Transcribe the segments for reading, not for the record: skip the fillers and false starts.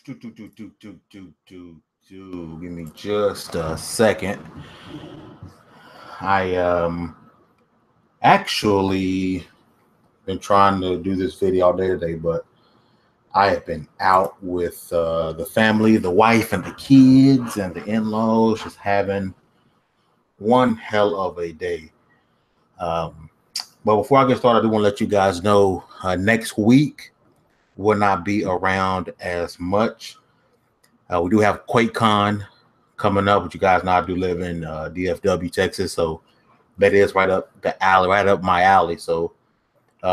Give me just a second. I actually been trying to do this video all day today, but I have been out with the family, the wife and the kids and the in-laws, just having one hell of a day. But before I get started, I do want to let you guys know next week will not be around as much. We do have QuakeCon coming up, but you guys know I do live in DFW, Texas, so that is right up the alley, right up my alley. So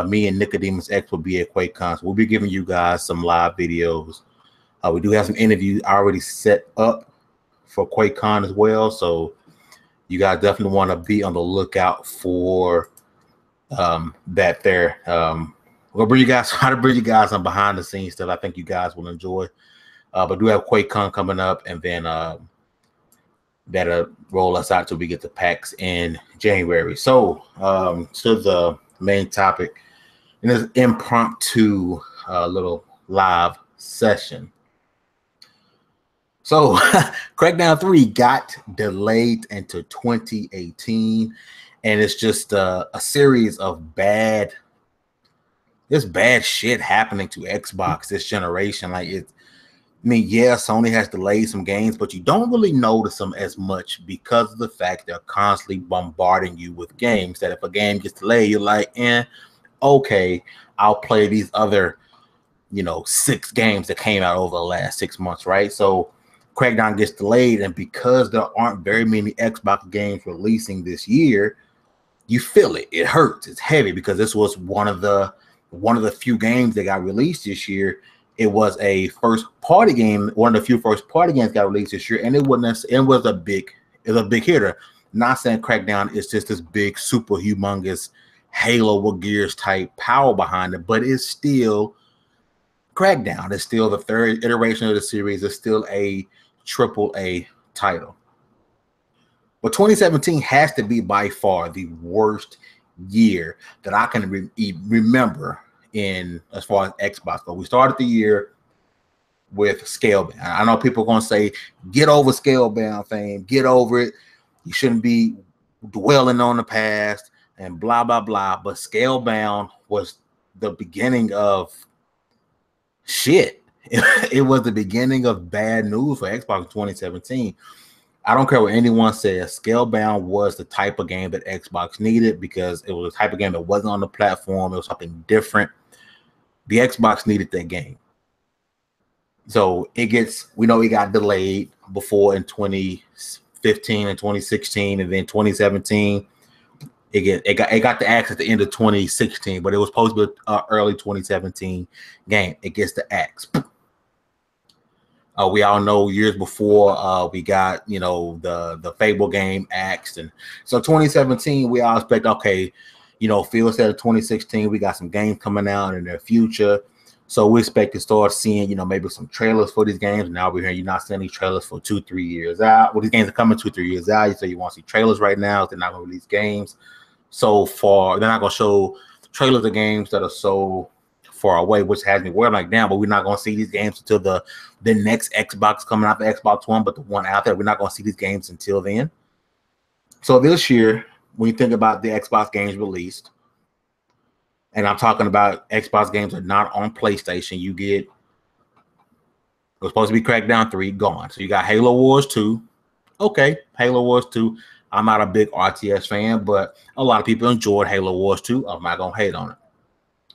me and Nickodemus X will be at QuakeCon. So we'll be giving you guys some live videos. We do have some interviews already set up for QuakeCon as well, so you guys definitely want to be on the lookout for that there. We'll bring you guys, try to bring you guys some behind the scenes stuff I think you guys will enjoy. But do have QuakeCon coming up, and then that'll roll us out till we get to PAX in January. So to the main topic, in this impromptu little live session. So Crackdown 3 got delayed into 2018, and it's just a series of bad shit happening to Xbox this generation. Like I mean, yeah, Sony has delayed some games, but you don't really notice them as much because of the fact they're constantly bombarding you with games that if a game gets delayed, you're like, okay, I'll play these other, 6 games that came out over the last 6 months, right? So Crackdown gets delayed, and because there aren't very many Xbox games releasing this year, you feel it. It hurts. It's heavy because this was one of the few games that got released this year. It was a first-party game. One of the few first-party games got released this year, and it was a big hitter. Not saying Crackdown is just this big, super humongous Halo with Gears type power behind it, but it's still Crackdown. It's still the third iteration of the series. It's still a AAA title. But 2017 has to be by far the worst year that I can remember in as far as Xbox. But we started the year with Scalebound. I know people are going to say, get over Scalebound fame, get over it. You shouldn't be dwelling on the past and blah, blah, blah. But Scalebound was the beginning of shit. It was the beginning of bad news for Xbox in 2017. I don't care what anyone says. Scalebound was the type of game that Xbox needed because it was a type of game that wasn't on the platform. It was something different. The Xbox needed that game. So we know it got delayed before in 2015 and 2016, and then 2017. It got the axe at the end of 2016, but it was supposed to be an early 2017 game. It gets the axe. We all know years before we got the Fable game axed, and so 2017 we all expect, okay, Phil said of 2016 we got some games coming out in the future, so we expect to start seeing maybe some trailers for these games. Now we're hearing you're not seeing any trailers for 2-3 years out. Well, these games are coming 2-3 years out. You say you want to see trailers right now. They're not going to release games so far. They're not going to show trailers of games that are so far away, which has me worried like, damn, but we're not going to see these games until the next Xbox coming out, the Xbox One, but the one out there, we're not going to see these games until then. So this year, when you think about the Xbox games released, and I'm talking about Xbox games that are not on PlayStation, it was supposed to be Crackdown 3, gone. So you got Halo Wars 2. Okay, Halo Wars 2. I'm not a big RTS fan, but a lot of people enjoyed Halo Wars 2. I'm not going to hate on it.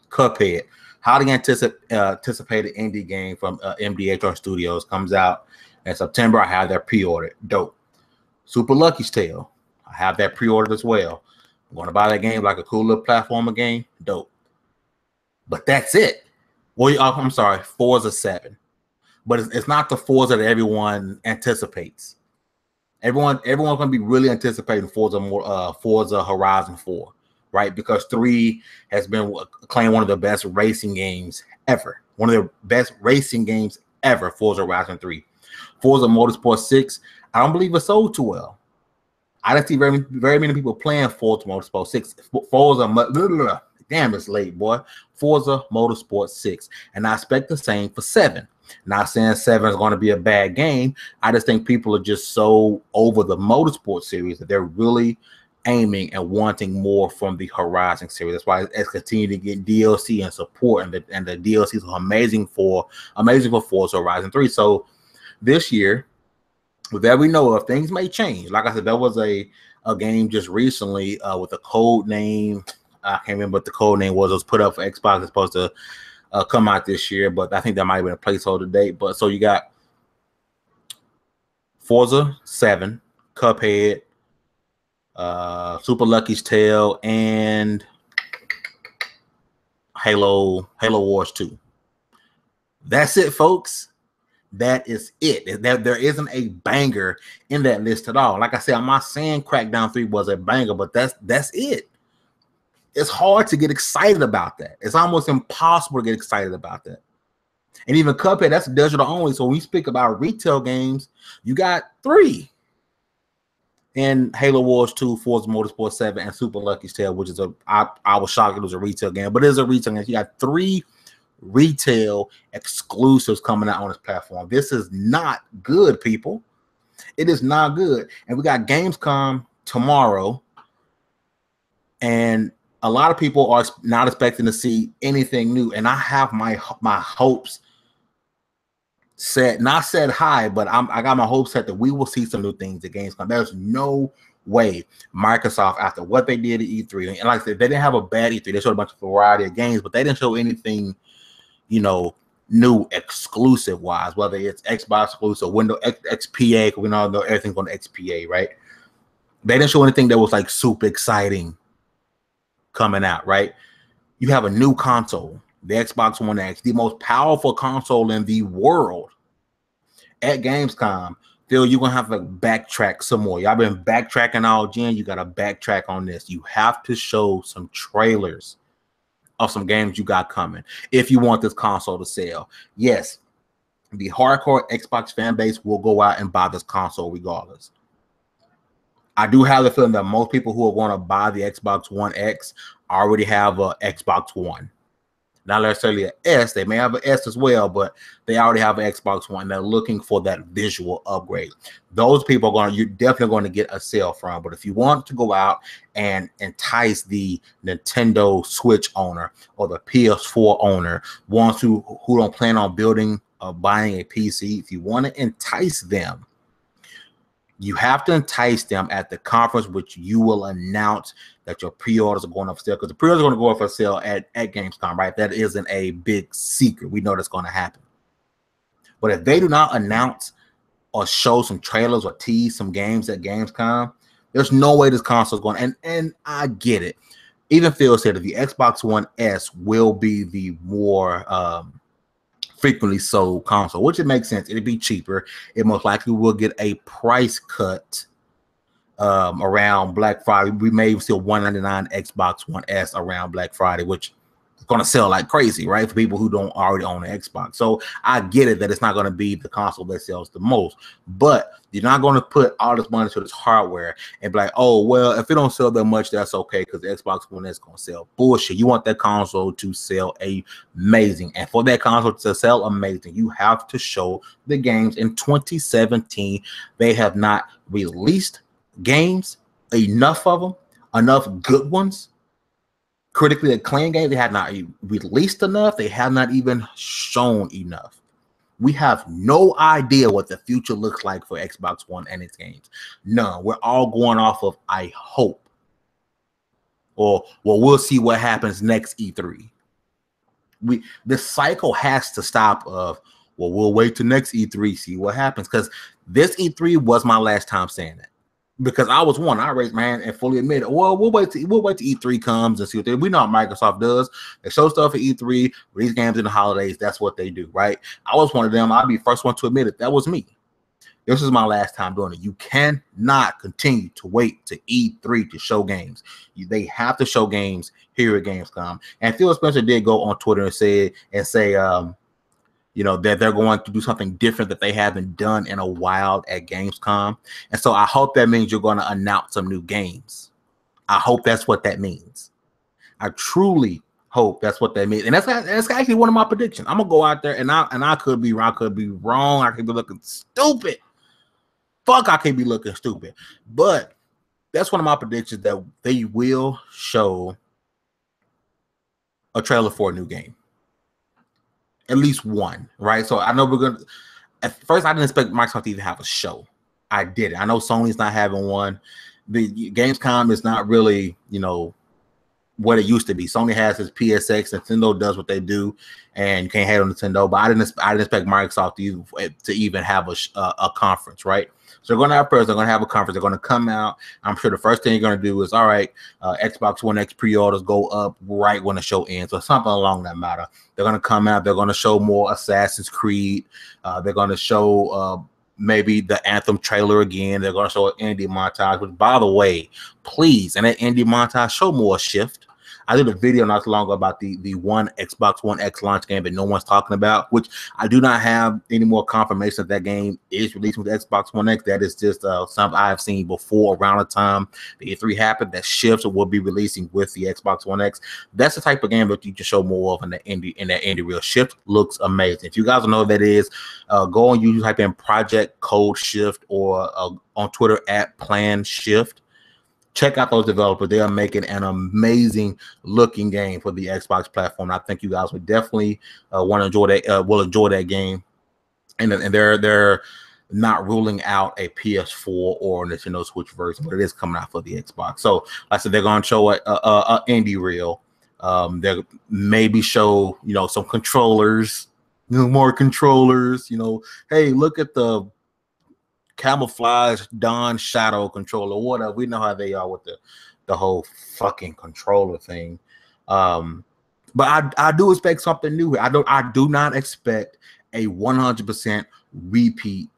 Cuphead, highly anticipated indie game from MDHR Studios, comes out in September. I have that pre-ordered. Dope. Super Lucky's Tale, I have that pre-ordered as well. I'm going to buy that game like a cool little platformer game. Dope. But that's it. Well, I'm sorry, Forza 7. But it's not the Forza that everyone anticipates. Everyone's going to be really anticipating Forza Horizon 4. Right, because 3 has been claimed one of the best racing games ever. One of the best racing games ever, Forza Horizon 3. Forza Motorsport 6, I don't believe it sold too well. I didn't see very many people playing Forza Motorsport 6. Damn, it's late, boy. Forza Motorsport 6. And I expect the same for 7. Not saying 7 is going to be a bad game. I just think people are just so over the Motorsport series that they're really aiming and wanting more from the Horizon series. That's why it's continuing to get DLC and support, and the DLCs are amazing for Forza Horizon 3. So this year, with that we know of, things may change. Like I said, there was a game just recently with a code name. I can't remember what the code name was. It was put up for Xbox. It's supposed to come out this year, but I think that might have been a placeholder date. But so you got Forza 7, Cuphead, Super Lucky's Tale, and Halo Wars 2. That's it, folks. That is it. There isn't a banger in that list at all. Like I said, I'm not saying Crackdown 3 was a banger, but that's it. It's hard to get excited about that. It's almost impossible to get excited about that. And even Cuphead, that's digital only. So when we speak about retail games, you got 3. And Halo Wars 2, Forza Motorsport 7, and Super Lucky's Tale, which is I was shocked it was a retail game, but it is a retail game. You got 3 retail exclusives coming out on this platform. This is not good, people. It is not good. And we got Gamescom tomorrow, and a lot of people are not expecting to see anything new. And I have my hopes set, not set high, but I got my hopes set that we will see some new things at Gamescom. There's no way Microsoft, after what they did at E3, and like I said, they didn't have a bad E3. They showed a bunch of variety of games, but they didn't show anything, new exclusive wise, whether it's Xbox exclusive, Windows XPA, because we know everything's on XPA, right? They didn't show anything that was like super exciting coming out, right? You have a new console, the Xbox One X, the most powerful console in the world. At Gamescom, Phil, you're gonna have to backtrack some more. Y'all been backtracking all gen. You gotta backtrack on this. You have to show some trailers of some games you got coming if you want this console to sell. Yes, the hardcore Xbox fan base will go out and buy this console regardless. I do have the feeling that most people who are going to buy the Xbox One X already have a Xbox One. Not necessarily an S. They may have an S as well, but they already have an Xbox One. They're looking for that visual upgrade. Those people you're definitely going to get a sale from. But if you want to go out and entice the Nintendo Switch owner or the PS4 owner, who don't plan on building or buying a PC, if you want to entice them, you have to entice them at the conference, which you will announce that your pre-orders are going up for sale, because the pre-orders are going to go up for sale at Gamescom, right? That isn't a big secret. We know that's going to happen. But if they do not announce or show some trailers or tease some games at Gamescom, there's no way this console is going. And I get it. Even Phil said that the Xbox One S will be the more frequently sold console, which it makes sense. It'll be cheaper. It most likely will get a price cut around Black Friday. We may even see a $199 Xbox One S around Black Friday, which is going to sell like crazy, right? For people who don't already own an Xbox. So I get it that it's not going to be the console that sells the most, but you're not going to put all this money to this hardware and be like, oh, well, if it don't sell that much, that's okay, because the Xbox One S going to sell. Bullshit. You want that console to sell amazing. And for that console to sell amazing, you have to show the games. In 2017, they have not released games, enough of them, enough good ones, critically acclaimed games. They have not released enough. They have not even shown enough. We have no idea what the future looks like for Xbox One and its games. None. We're all going off of I hope. Or, well, we'll see what happens next E3. This cycle has to stop of, well, we'll wait till next E3, see what happens. Because this E3 was my last time saying that. Because I raised my hand and fully admitted, well, we'll wait till E3 comes and see what we know what Microsoft does. They show stuff at E3, release games in the holidays. That's what they do, right? I was one of them. I'll be the first one to admit it. That was me. This is my last time doing it. You cannot continue to wait to E3 to show games. They have to show games here at Gamescom. And Phil Spencer did go on Twitter and say, that they're going to do something different that they haven't done in a while at Gamescom. And so I hope that means you're going to announce some new games. I hope that's what that means. I truly Hope that's what that means, and that's actually one of my predictions. I'm gonna go out there, and I could be wrong. I could be wrong. I could be looking stupid. Fuck, I could be looking stupid. But that's one of my predictions, that they will show a trailer for a new game, at least one, right? So I know we're gonna. At first, I didn't expect Microsoft to even have a show. I did. I know Sony's not having one. The Gamescom is not really, what it used to be. Sony has its PSX, Nintendo does what they do, and you can't hate on Nintendo. But I didn't expect Microsoft to even have a conference, right? So they're going to have press. They're going to have a conference. They're going to come out. I'm sure the first thing you're going to do is, all right, Xbox One X pre-orders go up right when the show ends, or something along that matter. They're going to come out. They're going to show more Assassin's Creed. They're going to show maybe the Anthem trailer again. They're going to show an indie montage. Which, by the way, please, and that indie montage, show more Shift. I did a video not too long ago about the Xbox One X launch game that no one's talking about, which I do not have any more confirmation that game is releasing with Xbox One X. That is just something I have seen before around the time the E3 happened, that Shift will be releasing with the Xbox One X. That's the type of game that you can show more of in that indie reel. Shift looks amazing. If you guys don't know what that is, go on YouTube, type in Project Code Shift, or on Twitter @Plan Shift. Check out those developers. They are making an amazing looking game for the Xbox platform. I think you guys would definitely want to enjoy that. Will enjoy that game, and they're not ruling out a PS4 or Nintendo Switch version, but it is coming out for the Xbox. So, like I said, they're going to show a indie reel. They'll maybe show some controllers, more controllers. Hey, look at the camouflage Dawn Shadow controller, whatever. We know how they are with the whole fucking controller thing. But I do expect something new. I do not expect a 100% repeat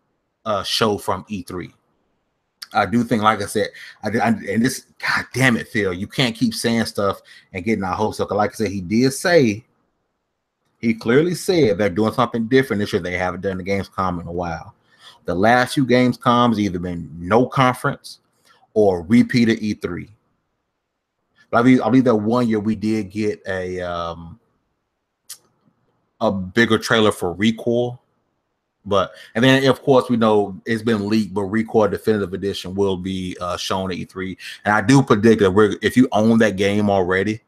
show from E3. I do think, like I said, and this, god damn it, Phil, you can't keep saying stuff and getting our hopes up. Like I said, he clearly said they're doing something different this year. They haven't done the Gamescom in a while. The last few Gamescoms either been no conference or repeated E3. But I believe that one year we did get a bigger trailer for Recoil. And then of course we know it's been leaked, but Recoil Definitive Edition will be shown at E3. And I do predict that if you own that game already,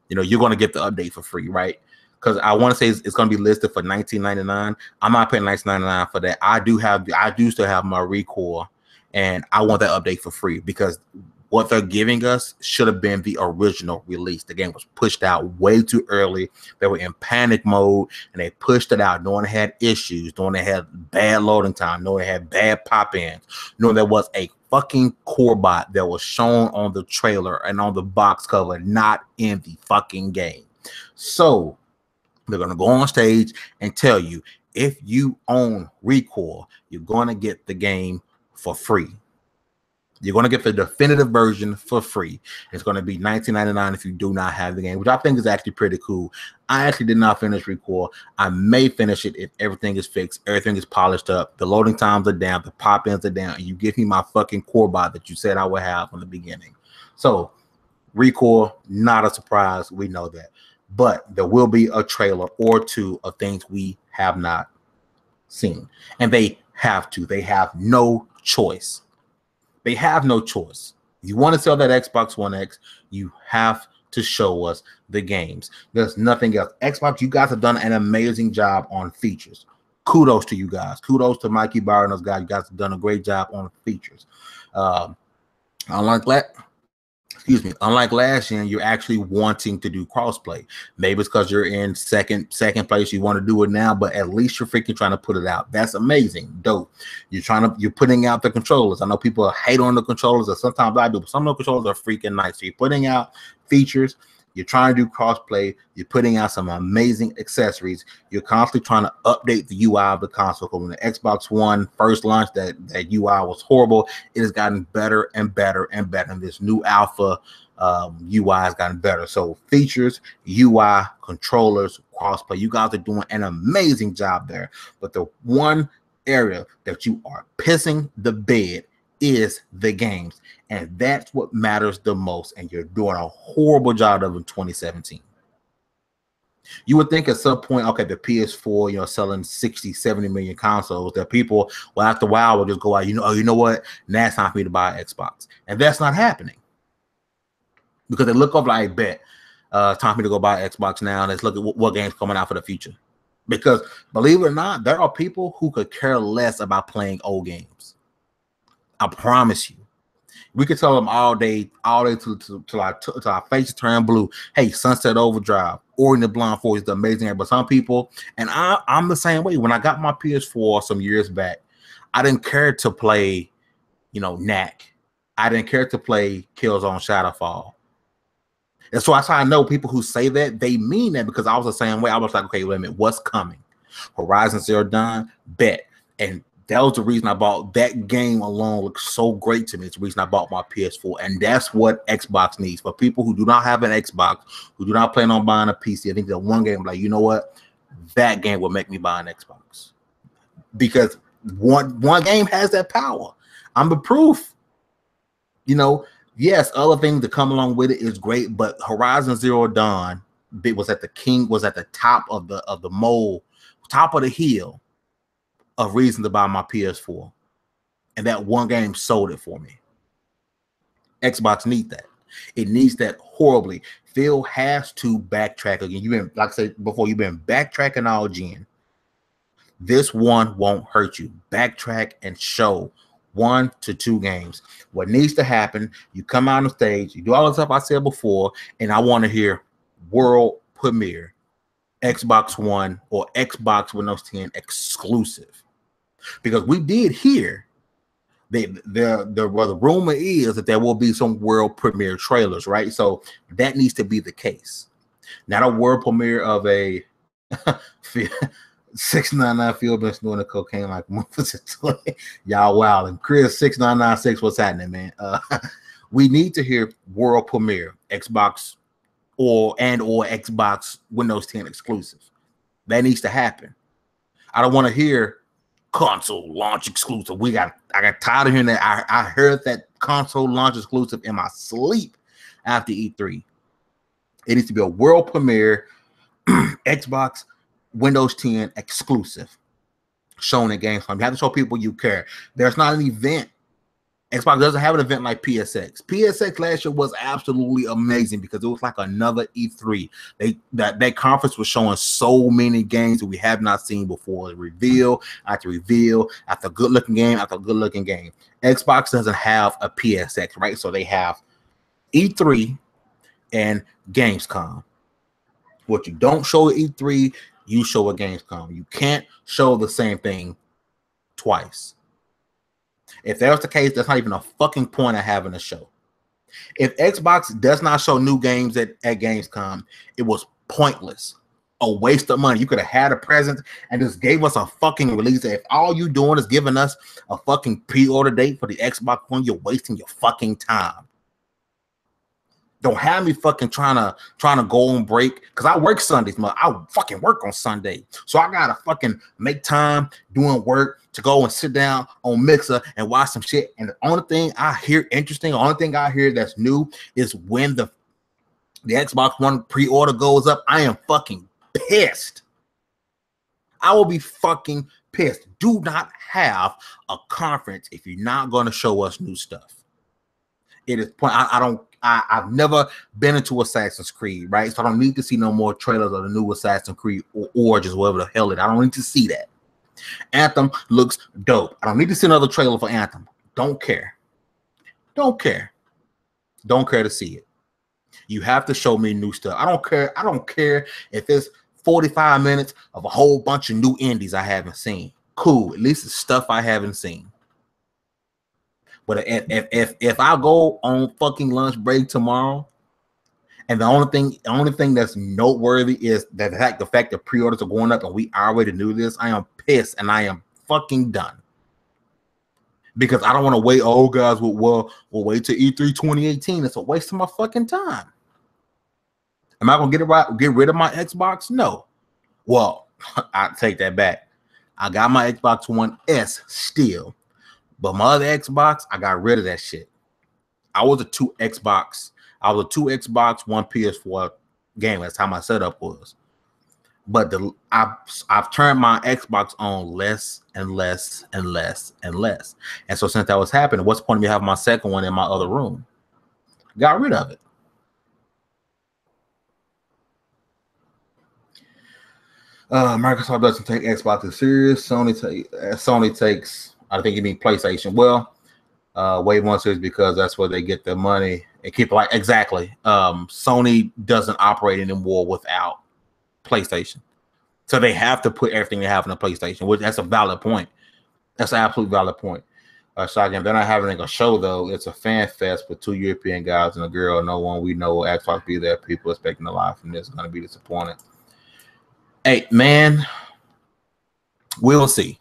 you're going to get the update for free, right? Because I want to say it's going to be listed for $19.99. I'm not paying $19.99 for that. I do still have my Recoil, and I want that update for free, because what they're giving us should have been the original release. The game was pushed out way too early. They were in panic mode, and they pushed it out knowing it had issues, knowing it had bad loading time, knowing it had bad pop-ins, knowing there was a fucking core bot that was shown on the trailer and on the box cover, not in the fucking game. So they're going to go on stage and tell you, if you own Recoil, you're going to get the game for free. You're going to get the definitive version for free. It's going to be $19.99 if you do not have the game, which I think is actually pretty cool. I actually did not finish Recoil. I may finish it if everything is fixed, everything is polished up, the loading times are down, the pop-ins are down, and you give me my fucking core bot that you said I would have from the beginning. So Recoil, not a surprise. We know that. But there will be a trailer or two of things we have not seen. And they have to. They have no choice. They have no choice. If you want to sell that Xbox One X, you have to show us the games. There's nothing else. Xbox, you guys have done an amazing job on features. Kudos to you guys. Kudos to Mikey Barr and those guys. You guys have done a great job on features. Unlike last year, you're actually wanting to do crossplay. Maybe it's because you're in second place, you want to do it now, but at least you're freaking trying to put it out. That's amazing, dope. You're putting out the controllers. I know people hate on the controllers, or sometimes I do, but some of the controllers are freaking nice. So you're putting out features. You're trying to do crossplay. You're putting out some amazing accessories. You're constantly trying to update the UI of the console. When the Xbox One first launched, that UI was horrible. It has gotten better and better and better. And this new alpha UI has gotten better. So features, UI, controllers, crossplay. You guys are doing an amazing job there. But the one area that you are pissing the bed is the games, and that's what matters the most, and you're doing a horrible job of in 2017. You would think at some point, okay, the PS4, you know, selling 60, 70 million consoles, that people, well, after a while, will just go out, you know, oh, you know what? Now it's time for me to buy an Xbox. And that's not happening. Because they look up like, bet, time for me to go buy an Xbox now. Let's look at what game's coming out for the future. Because believe it or not, there are people who could care less about playing old games. I promise you. We could tell them all day till our faces turn blue. Hey, Sunset Overdrive, Ori and the Blind Forest is the amazing game. But some people, and I'm the same way. When I got my PS4 some years back, I didn't care to play, you know, Knack. I didn't care to play Killzone Shadowfall. And so that's how I know people who say that, they mean that, because I was the same way. I was like, okay, wait a minute, what's coming? Horizon Zero Dawn, bet. And that was the reason I bought that game alone. Looks so great to me. It's the reason I bought my PS4. And that's what Xbox needs. For people who do not have an Xbox, who do not plan on buying a PC, I think that one game, like, you know what? That game will make me buy an Xbox. Because one game has that power. I'm the proof. You know, yes, other things that come along with it is great, but Horizon Zero Dawn was at the top of the mole, top of the hill of reason to buy my PS4, and that one game sold it for me. Xbox needs that. It needs that horribly. Phil has to backtrack again. You've been, like I said before, you've been backtracking all gen. This one won't hurt you. Backtrack and show 1 to 2 games. What needs to happen, you come out on stage, you do all the stuff I said before, and I want to hear world premiere, Xbox One or Xbox Windows 10 exclusive. Because we did hear the rumor is that there will be some world premiere trailers, right? So that needs to be the case. Not a world premiere of a 699 Phil been snorting the cocaine like months. Y'all wow. And Chris 6996, what's happening, man? We need to hear world premiere Xbox or Xbox Windows 10 exclusive. That needs to happen. I don't want to hear console launch exclusive. I got tired of hearing that. I heard that console launch exclusive in my sleep after E3. It needs to be a world premiere Xbox Windows 10 exclusive shown in Gamescom. You have to show people you care. There's not an event. Xbox doesn't have an event like PSX. PSX last year was absolutely amazing because it was like another E3. That conference was showing so many games that we have not seen before. Reveal after good-looking game after good-looking game. Xbox doesn't have a PSX, right? So they have E3 and Gamescom. What you don't show at E3, you show at Gamescom. You can't show the same thing twice. If that's the case, that's not even a fucking point of having a show. If Xbox does not show new games at Gamescom, it was pointless. A waste of money. You could have had a present and just gave us a fucking release. If all you doing is giving us a fucking pre-order date for the Xbox One, you're wasting your fucking time. Don't have me fucking trying to go on break, because I work Sundays, man. I fucking work on Sunday. So I gotta fucking make time doing work to go and sit down on Mixer and watch some shit. And the only thing I hear interesting, the only thing I hear that's new is when the Xbox One pre-order goes up. I am fucking pissed. I will be fucking pissed. Do not have a conference if you're not going to show us new stuff. It is point. I've never been into Assassin's Creed, right? So I don't need to see no more trailers of the new Assassin's Creed or Origins, whatever the hell it is. I don't need to see that. Anthem looks dope. I don't need to see another trailer for Anthem. Don't care. Don't care. Don't care to see it. You have to show me new stuff. I don't care. I don't care if it's 45 minutes of a whole bunch of new indies I haven't seen. Cool. At least it's stuff I haven't seen. But if I go on fucking lunch break tomorrow, and the only thing that's noteworthy is that the fact that pre-orders are going up and we already knew this, I am pissed and I am fucking done. Because I don't want to wait. Oh, guys, we'll wait till E3 2018. It's a waste of my fucking time. Am I gonna get rid of my Xbox? No. Well, I take that back. I got my Xbox One S still. But my other Xbox, I got rid of that shit. I was a two Xbox, one PS4 game. That's how my setup was. But I've turned my Xbox on less and less and less and less. And so since that was happening, what's the point of me having my second one in my other room? Got rid of it. Microsoft doesn't take Xbox as serious. Sony takes, I think you mean PlayStation. Well, way more serious because that's where they get their money and keep it like exactly. Sony doesn't operate anymore without PlayStation. So they have to put everything they have in the PlayStation, which that's a valid point. That's an absolute valid point. Shotgun, they're not having a show though. It's a fan fest with 2 European guys and a girl. No one we know will Xbox be there. People expecting a lot from this. Going to be disappointed. Hey, man, we'll see.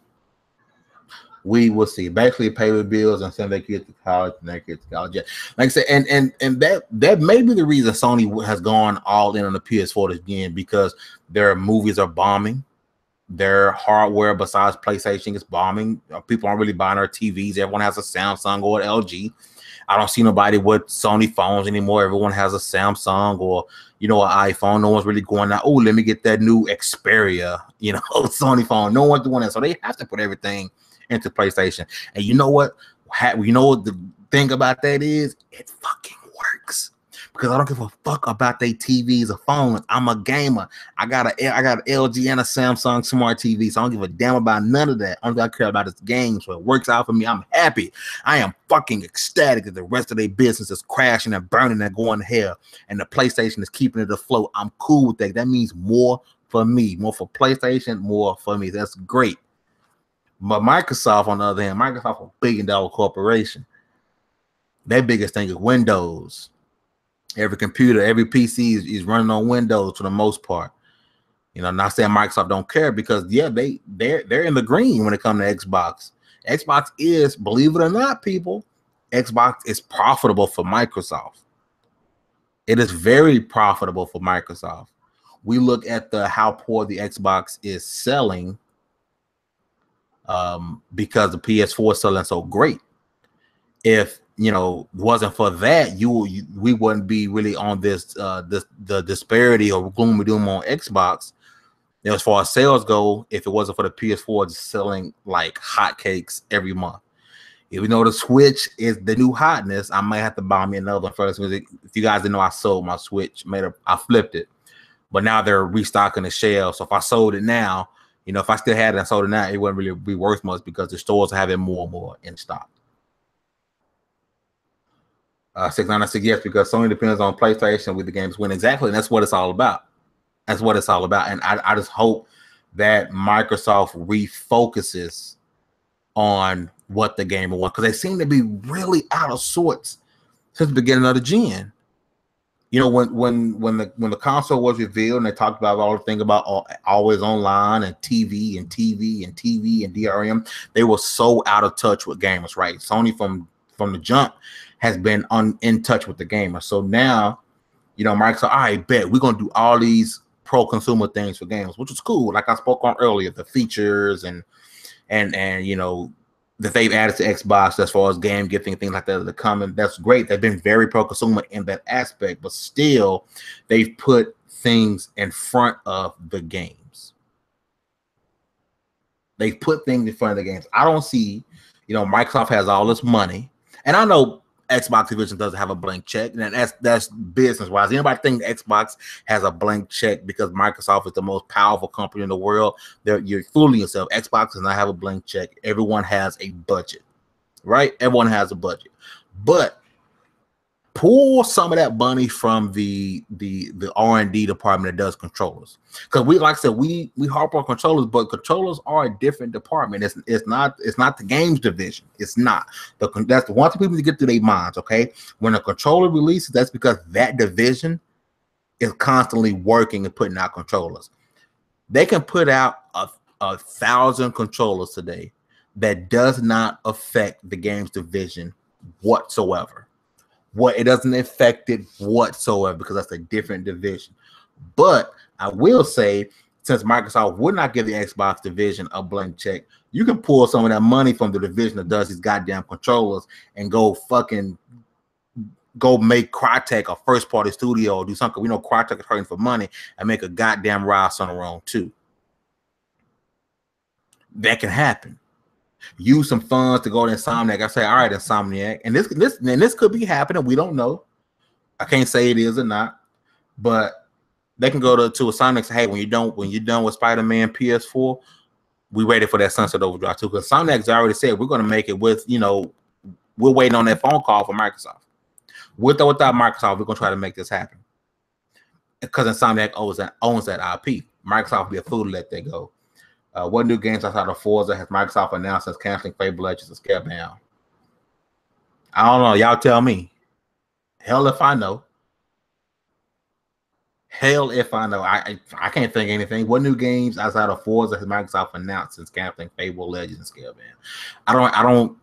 We will see. Basically, pay the bills and send their kids to college and their kids to college. Yeah. Like I said, and that may be the reason Sony has gone all in on the PS4 again, because their movies are bombing. Their hardware, besides PlayStation, is bombing. People aren't really buying their TVs. Everyone has a Samsung or an LG. I don't see nobody with Sony phones anymore. Everyone has a Samsung or, you know, an iPhone. No one's really going out, oh, let me get that new Xperia, you know, Sony phone. No one's doing that. So they have to put everything into PlayStation. And you know what? You know what the thing about that is? It fucking works. Because I don't give a fuck about their TVs or phones. I'm a gamer. I got an LG and a Samsung smart TV, so I don't give a damn about none of that. Only thing I care about is games. So it works out for me. I'm happy. I am fucking ecstatic that the rest of their business is crashing and burning and going to hell, and the PlayStation is keeping it afloat. I'm cool with that. That means more for me, more for PlayStation, more for me. That's great. But Microsoft, on the other hand, Microsoft is a billion-dollar corporation. Their biggest thing is Windows. Every computer, every PC is running on Windows for the most part. You know, not saying Microsoft don't care, because yeah, they're in the green when it comes to Xbox. Xbox is, believe it or not, people, Xbox is profitable for Microsoft. It is very profitable for Microsoft. We look at how poor the Xbox is selling because the PS4 is selling so great. If you know, wasn't for that, we wouldn't be really on the disparity or gloomy doom on Xbox. You know, as far as sales go, if it wasn't for the PS4 just selling like hotcakes every month. Even though the Switch is the new hotness, I might have to buy me another one first. If you guys didn't know, I sold my Switch, I flipped it, but now they're restocking the shelves. So if I sold it now, you know, if I still had it and sold it now, it wouldn't really be worth much because the stores are having more and more in stock. 696, yes, because Sony depends on PlayStation with the games win. Exactly, and that's what it's all about. That's what it's all about. And I just hope that Microsoft refocuses on what the gamer wants, because they seem to be really out of sorts since the beginning of the gen. You know, when the console was revealed and they talked about all the thing about always online and TV and DRM, they were so out of touch with gamers, right? Sony from the jump has been in touch with the gamer. So now, you know, Microsoft, all right, bet we're gonna do all these pro-consumer things for games, which is cool. Like I spoke on earlier, the features and you know, that they've added to Xbox as far as game gifting, things like that are coming. That's great. They've been very pro-consumer in that aspect, but still, they've put things in front of the games. They've put things in front of the games. I don't see, you know, Microsoft has all this money, and I know Xbox division doesn't have a blank check, and that's business wise. Anybody think Xbox has a blank check because Microsoft is the most powerful company in the world? You're fooling yourself. Xbox does not have a blank check. Everyone has a budget, right? Everyone has a budget, but pull some of that money from the R&D department that does controllers, because like I said, we harp on controllers, but controllers are a different department. It's not the games division. It's not. That's the one thing people to get through their minds. Okay, when a controller releases, that's because that division is constantly working and putting out controllers. They can put out 1,000 controllers today that does not affect the games division whatsoever. It doesn't affect it whatsoever, because that's a different division. But I will say, since Microsoft would not give the Xbox division a blank check, you can pull some of that money from the division that does these goddamn controllers and go fucking go make Crytek a first party studio or do something. We know Crytek is hurting for money and make a goddamn Rise on their own too. That can happen. Use some funds to go to Insomniac. I say, all right, Insomniac, and this could be happening. We don't know. I can't say it is or not, but they can go to Insomniac and say, hey, when you're done with Spider-Man PS4, we ready for that Sunset Overdrive too. Because Insomniac's already said we're going to make it with, we're waiting on that phone call from Microsoft. With or without Microsoft, we're going to try to make this happen. Because Insomniac owns that IP. Microsoft would be a fool to let that go. What new games outside of Forza has Microsoft announced since canceling Fable Legends and Scalebound? I don't know. Y'all tell me. Hell if I know. Hell if I know. I can't think of anything. What new games outside of Forza has Microsoft announced since canceling Fable Legends and Scalebound? I don't.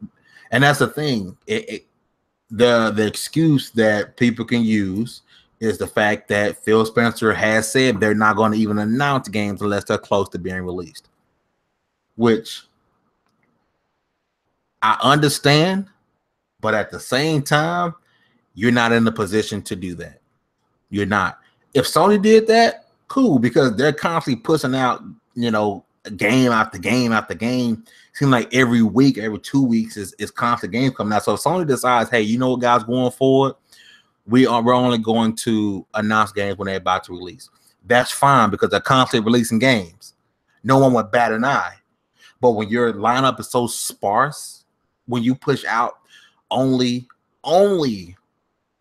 And that's the thing. The excuse that people can use is the fact that Phil Spencer has said they're not going to even announce games unless they're close to being released. Which I understand, but at the same time, you're not in the position to do that. You're not. If Sony did that, cool, because they're constantly pushing out, game after game after game. Seems like every week, every 2 weeks is constant games coming out. So if Sony decides, hey, you know what, guys, going forward, we're only going to announce games when they're about to release. That's fine because they're constantly releasing games. No one would bat an eye. But when your lineup is so sparse, when you push out only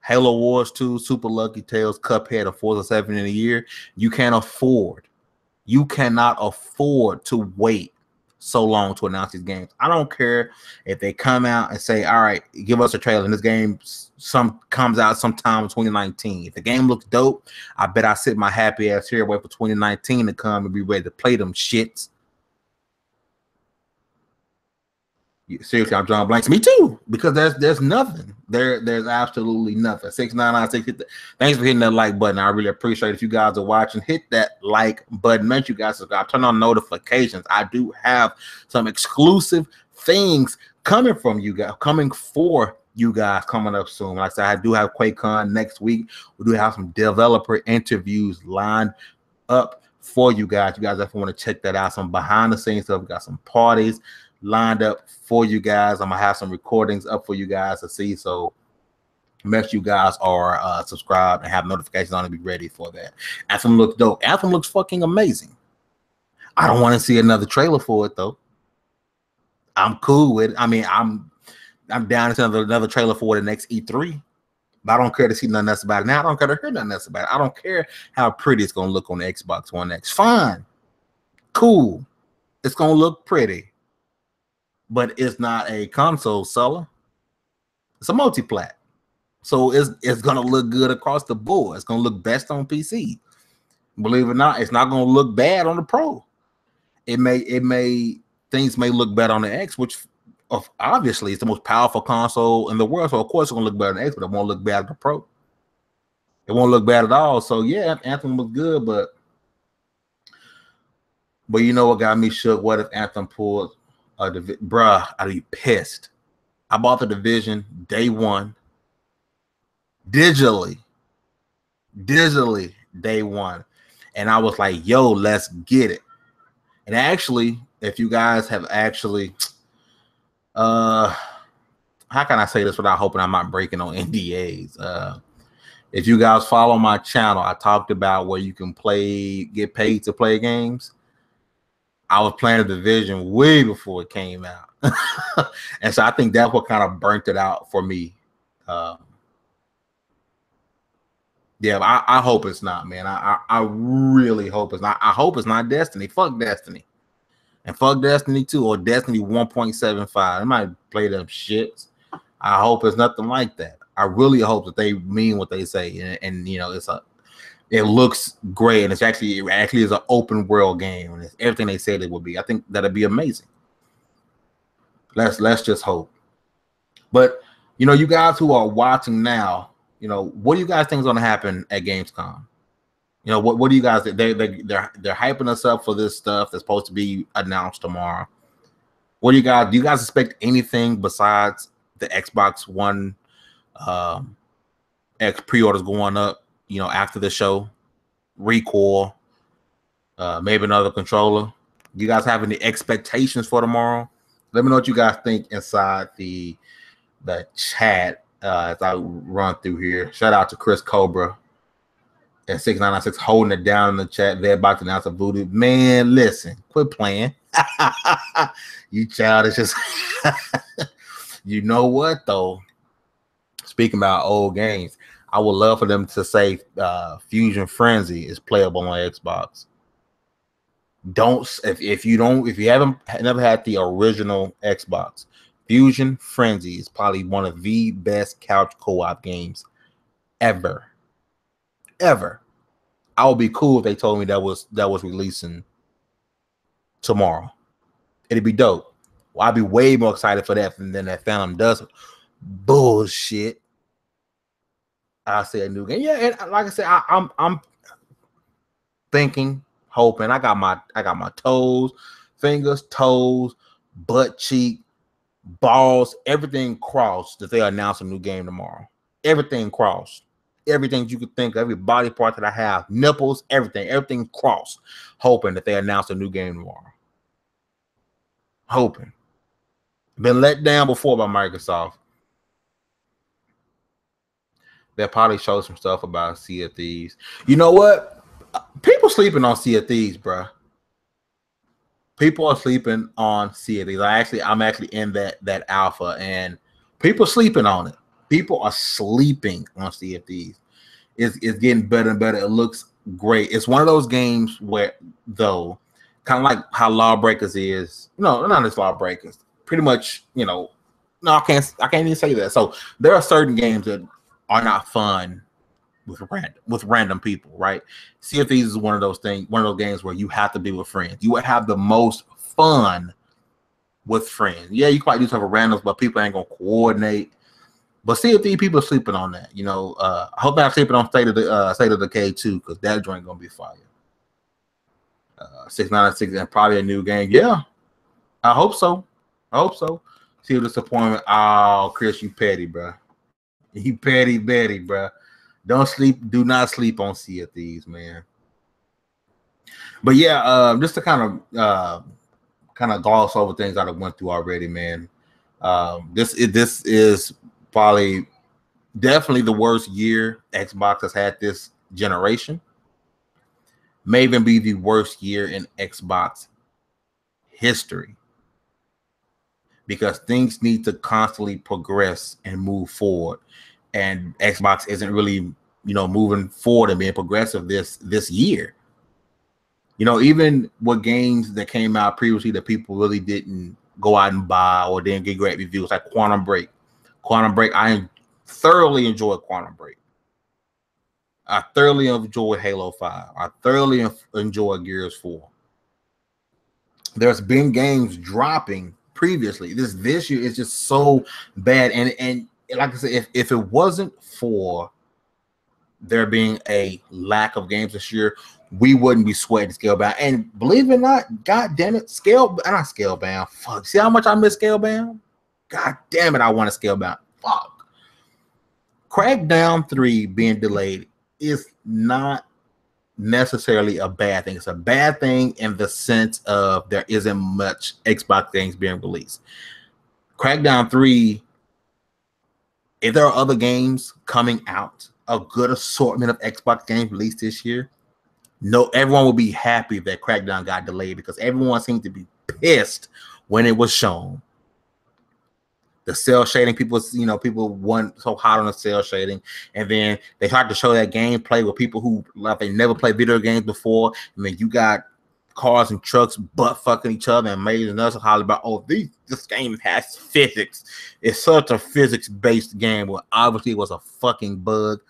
Halo Wars 2, Super Lucky Tales, Cuphead, and Forza 7 in a year, you cannot afford to wait so long to announce these games. I don't care if they come out and say, all right, give us a trailer, and this game comes out sometime in 2019. If the game looks dope, I bet I sit my happy ass here, wait for 2019 to come and be ready to play them shits. Seriously, I'm drawing blanks. Me too, because there's nothing. There's absolutely nothing. 6996. Thanks for hitting that like button. I really appreciate it. If you guys are watching, hit that like button. Make sure you guys subscribe. Turn on notifications. I do have some exclusive things coming for you guys coming up soon. Like I said, I do have QuakeCon next week. We do have some developer interviews lined up for you guys. You guys definitely want to check that out. Some behind the scenes stuff. We got some parties lined up for you guys. I'm gonna have some recordings up for you guys to see, so make sure you guys are subscribed and have notifications on to be ready for that. Anthem looks dope. Anthem looks fucking amazing. I don't want to see another trailer for it though. I'm cool with it. I mean, I'm down to see another trailer for the next E3, but I don't care to see nothing else about it. Now I don't care to hear nothing else about it. I don't care how pretty it's gonna look on the Xbox One X. Fine, cool, it's gonna look pretty. But it's not a console seller. It's a multi-plat. So it's gonna look good across the board. It's gonna look best on PC. Believe it or not, it's not gonna look bad on the Pro. Things may look better on the X, which obviously is the most powerful console in the world. So of course it's gonna look better on the X, but it won't look bad on the Pro. It won't look bad at all. So yeah, Anthem was good, but you know what got me shook? What if Anthem pulled? Bruh, I'd be pissed. I bought the Division day one, digitally day one, and I was like, yo, let's get it. And actually, if you guys have actually how can I say this without hoping I'm not breaking on NDAs? If you guys follow my channel, I talked about where you can get paid to play games. I was playing the Division way before it came out. And so I think that's what kind of burnt it out for me. Yeah, I hope it's not, man. I really hope it's not. I hope it's not Destiny. Fuck Destiny. And fuck Destiny 2 or Destiny 1.75. I might play them shits. I hope it's nothing like that. I really hope that they mean what they say. And it looks great, and it actually is an open world game, and it's everything they said it would be. I think that'd be amazing. Let's just hope. But you guys who are watching now, what do you guys think is going to happen at Gamescom? What do you guys? They're hyping us up for this stuff that's supposed to be announced tomorrow. What do you guys expect anything besides the Xbox One X pre-orders going up, after the show. Recoil, maybe another controller. You guys have any expectations for tomorrow? Let me know what you guys think inside the chat as I run through here. Shout out to Chris Cobra and 6996 holding it down in the chat. They're about to announce a voodoo. Man, listen, quit playing. You childish. You know what, though? Speaking about old games, I would love for them to say Fusion Frenzy is playable on Xbox. If you haven't never had the original Xbox, Fusion Frenzy is probably one of the best couch co-op games ever. I would be cool if they told me that was releasing tomorrow. It'd be dope. Well, I'd be way more excited for that than that Phantom Dust bullshit. I say a new game. Yeah, and like I said, I'm thinking, hoping. I got my toes, fingers, toes, butt cheek, balls, everything crossed that they announce a new game tomorrow. Everything crossed. Everything you could think of, every body part that I have, nipples, everything crossed, hoping that they announce a new game tomorrow. Hoping. Been let down before by Microsoft. They'll probably show some stuff about Sea of Thieves. You know what? People sleeping on Sea of Thieves, bro. People are sleeping on Sea of Thieves. I'm actually in that alpha, and people sleeping on it. People are sleeping on Sea of Thieves. It's getting better and better. It looks great. It's one of those games where, though, kind of like how Lawbreakers is. No, not just Lawbreakers. Pretty much, no, I can't even say that. So there are certain games that are not fun with random people, right? Sea of Thieves is one of those games where you have to be with friends. You would have the most fun with friends. Yeah, you quite do stuff with randoms, but people ain't gonna coordinate. But Sea of Thieves, people are sleeping on that. I hope they're not sleeping on State of Decay too, because that joint gonna be fire. 696 and probably a new game. Yeah, I hope so. See the disappointment. Oh, Chris, you petty, bro. You petty Betty, bro. Do not sleep on Sea of Thieves, man. But yeah, just to kind of gloss over things I went through already, man. This is probably definitely the worst year Xbox has had this generation. May even be the worst year in Xbox history, because things need to constantly progress and move forward, and Xbox isn't really moving forward and being progressive this year. Even with games that came out previously that people really didn't go out and buy or didn't get great reviews, like Quantum Break. I thoroughly enjoyed Quantum Break. I thoroughly enjoyed Halo 5. I thoroughly enjoyed Gears 4. There's been games dropping previously. This year is just so bad. And like I said, if it wasn't for there being a lack of games this year, we wouldn't be sweating Scalebound. And believe it or not, god damn it, not Scalebound. Fuck. See how much I miss Scalebound? God damn it, I want a Scalebound. Fuck. Crackdown 3 being delayed is not necessarily a bad thing. It's a bad thing in the sense of there isn't much Xbox games being released. Crackdown 3, if there are other games coming out, a good assortment of Xbox games released this year, everyone will be happy that Crackdown got delayed, because everyone seemed to be pissed when it was shown. The cell shading, people weren't so hot on the cell shading, and then they tried to show that gameplay with people who they never played video games before. I mean, you got cars and trucks butt fucking each other and amazing us holler about, this game has physics. It's such a physics based game. Well, obviously it was a fucking bug.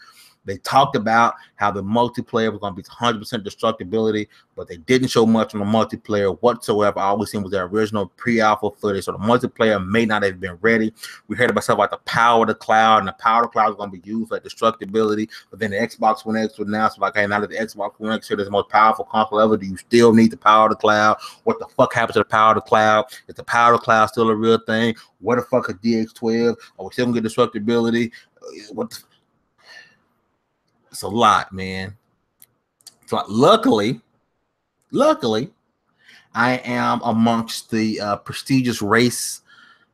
They talked about how the multiplayer was going to be 100% destructibility, but they didn't show much on the multiplayer whatsoever. All we seen was their original pre-alpha footage, so the multiplayer may not have been ready. We heard about stuff like the power of the cloud, and the power of the cloud is going to be used for destructibility. But then the Xbox One X was announced, like, hey, now that the Xbox One X is the most powerful console ever, do you still need the power of the cloud? What the fuck happens to the power of the cloud? Is the power of the cloud still a real thing? What the fuck is DX12? Are we still going to get destructibility? What the It's a lot, man. So luckily, I am amongst the prestigious race,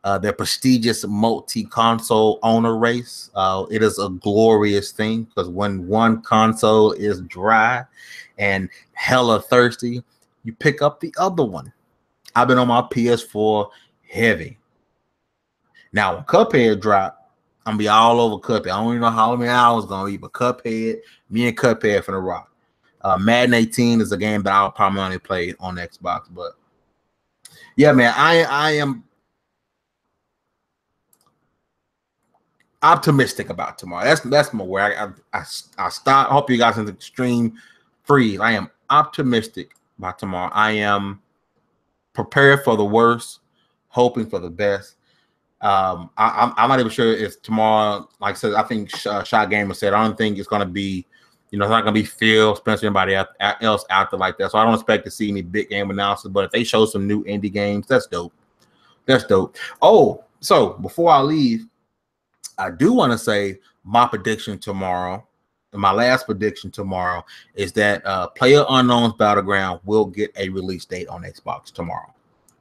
the prestigious multi-console owner race. It is a glorious thing because when one console is dry and hella thirsty, you pick up the other one. I've been on my PS4 heavy. Now, when Cuphead drop, I'm gonna be all over Cuphead. I don't even know how many hours it's gonna be, but Cuphead, me and Cuphead finna rock. Madden 18 is a game that I'll probably only play on Xbox, but yeah, man, I am optimistic about tomorrow. That's my word. I stop. I hope you guys in the extreme freeze. I am optimistic about tomorrow. I am prepared for the worst, hoping for the best. I'm not even sure if tomorrow, like I said, I think Shot Gamer said, I don't think it's going to be, it's not going to be Phil Spencer, anybody else out there like that. So I don't expect to see any big game announcements, but if they show some new indie games, that's dope. That's dope. Oh, so before I leave, I do want to say my prediction tomorrow, my last prediction tomorrow, is that PlayerUnknown's Battleground will get a release date on Xbox tomorrow,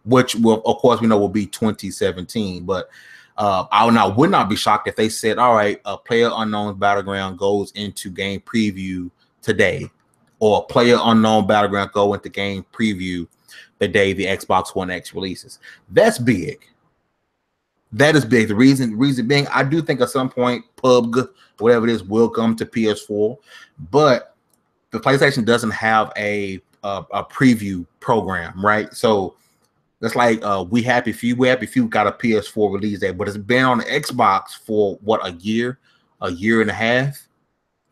which will, of course, we know will be 2017. But I would not be shocked if they said, all right, PlayerUnknown's Battleground goes into game preview today, or PlayerUnknown Battleground go into game preview the day the Xbox One X releases. That's big. That is big. The reason being, I do think at some point PUBG, whatever it is, will come to PS4, but the PlayStation doesn't have a preview program, right? So that's like We Happy Few got a PS4 release date, but it's been on the Xbox for what, a year and a half.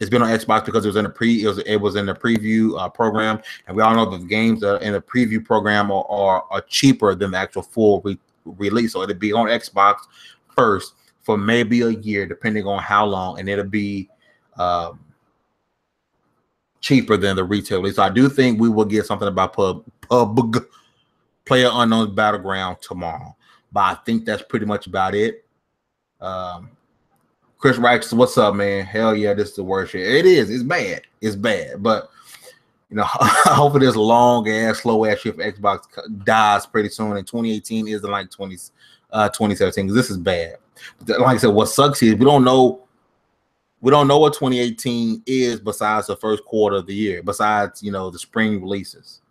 It's been on Xbox because it was in the it was in the preview program, and we all know the games that are in the preview program are cheaper than the actual full release. So it'll be on Xbox first for maybe a year, depending on how long, and it'll be cheaper than the retail release. So I do think we will get something about PUBG, PlayerUnknown's Battleground, tomorrow. But I think that's pretty much about it. Chris Wright, what's up, man? Hell yeah, this is the worst shit. It is. It's bad. It's bad. But hopefully this long ass, slow ass shit for Xbox dies pretty soon. And 2018 isn't like 2017, because this is bad. But like I said, what sucks is we don't know what 2018 is besides the first quarter of the year, besides the spring releases.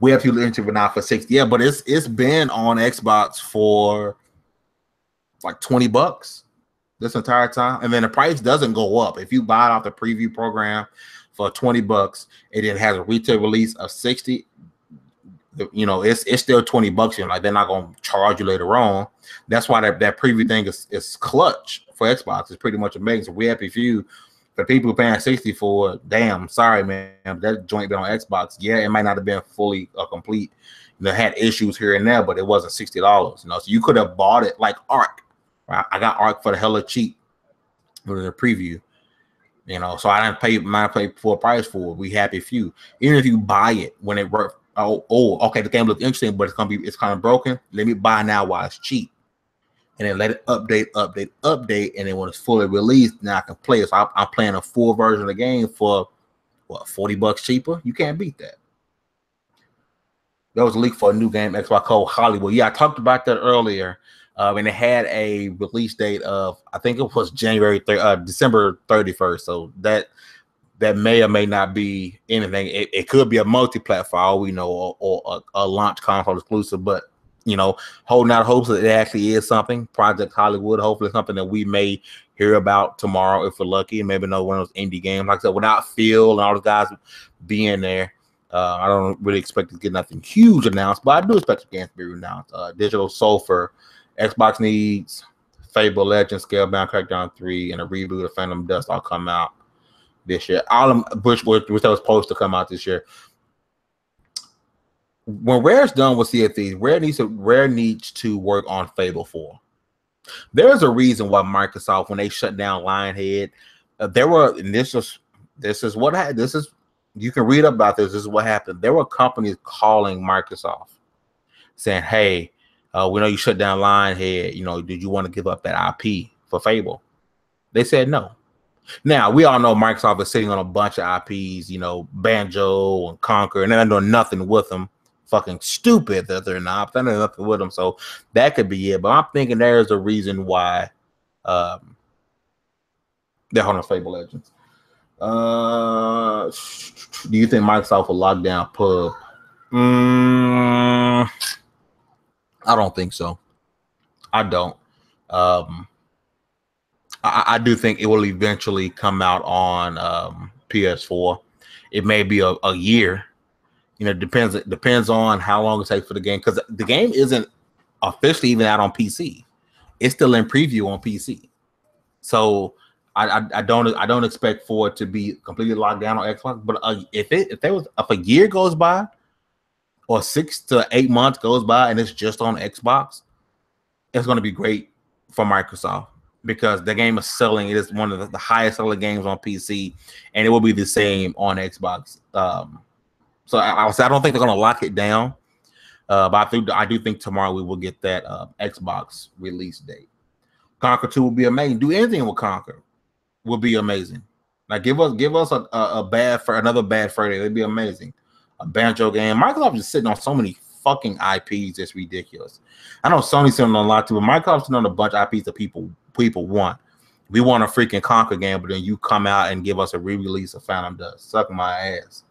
We have people interested now for 60. Yeah, but it's been on Xbox for like $20 this entire time, and then the price doesn't go up if you buy it off the preview program for $20, and it has a retail release of 60. It's still $20. Like, they're not gonna charge you later on. That's why that preview thing is clutch for Xbox. It's pretty much amazing. So We Happy Few, for people paying 60 for it, damn, sorry, man, that joint been on Xbox. Yeah, it might not have been fully complete. Had issues here and there, but it wasn't $60. So you could have bought it like Ark. Right? I got Ark for the hella cheap with the preview. So I didn't pay full price for it. We Happy Few. Even if you buy it when it works, okay, the game looks interesting, but it's kind of broken. Let me buy now while it's cheap, and then let it update, and then when it's fully released, now I can play it. So I'm playing a full version of the game for what, $40 cheaper? You can't beat that. There was a leak for a new game, Xbox called Hollywood. Yeah, I talked about that earlier. And it had a release date of, I think it was December 31st. So that may or may not be anything. It could be a multi-platform, all we know, or a launch console exclusive. But holding out hopes that it actually is something. Project Hollywood. Hopefully, something that we may hear about tomorrow if we're lucky. Maybe another one of those indie games. Like I said, without Phil and all those guys being there, I don't really expect to get nothing huge announced. But I do expect the games to be announced. Digital Sulfur. Xbox needs Fable Legends, Scalebound, Crackdown 3, and a reboot of Phantom Dust all come out this year. All of them, which was supposed to come out this year. When Rare's done with Sea of Thieves, Rare needs to work on Fable 4. There's a reason why Microsoft, when they shut down Lionhead, you can read about this. This is what happened. There were companies calling Microsoft saying, hey, we know you shut down Lionhead. Did you want to give up that IP for Fable? They said no. Now we all know Microsoft is sitting on a bunch of IPs, you know, Banjo and Conquer, and they're doing nothing with them. Fucking stupid that they're not. They're doing nothing with them, so that could be it. But I'm thinking there's a reason why they're on Fable Legends. Do you think Microsoft will lock down Pub? I don't think so. I don't. I do think it will eventually come out on PS4. It may be a year. You know, depends on how long it takes for the game, because the game isn't officially even out on PC. It's still in preview on PC. So I don't expect for it to be completely locked down on Xbox. But if a year goes by, or 6 to 8 months goes by, and it's just on Xbox, it's going to be great for Microsoft, because the game is selling. It is one of the highest selling games on PC, and it will be the same on Xbox. So I don't think they're going to lock it down, but I do think tomorrow we will get that Xbox release date. Conquer 2 will be amazing. Do anything with Conquer will be amazing. Like give us another bad Friday. It'd be amazing. A Banjo game. Microsoft is sitting on so many fucking IPs. It's ridiculous. I know Sony's sitting on a lot too, but Microsoft's sitting on a bunch of IPs that people want. We want a freaking Conquer game, but then you come out and give us a re-release of Phantom Dust. Suck my ass.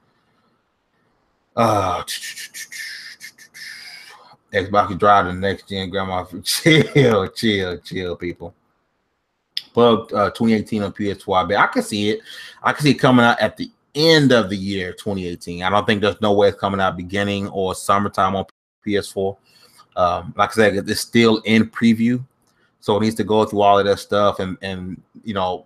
Xbox drive the next gen grandma. Chill, people. But 2018 on PS4, I can see it. I can see it coming out at the end of the year 2018. I don't think there's no way it's coming out beginning or summertime on PS4. Like I said, it's still in preview, so it needs to go through all of that stuff. And you know,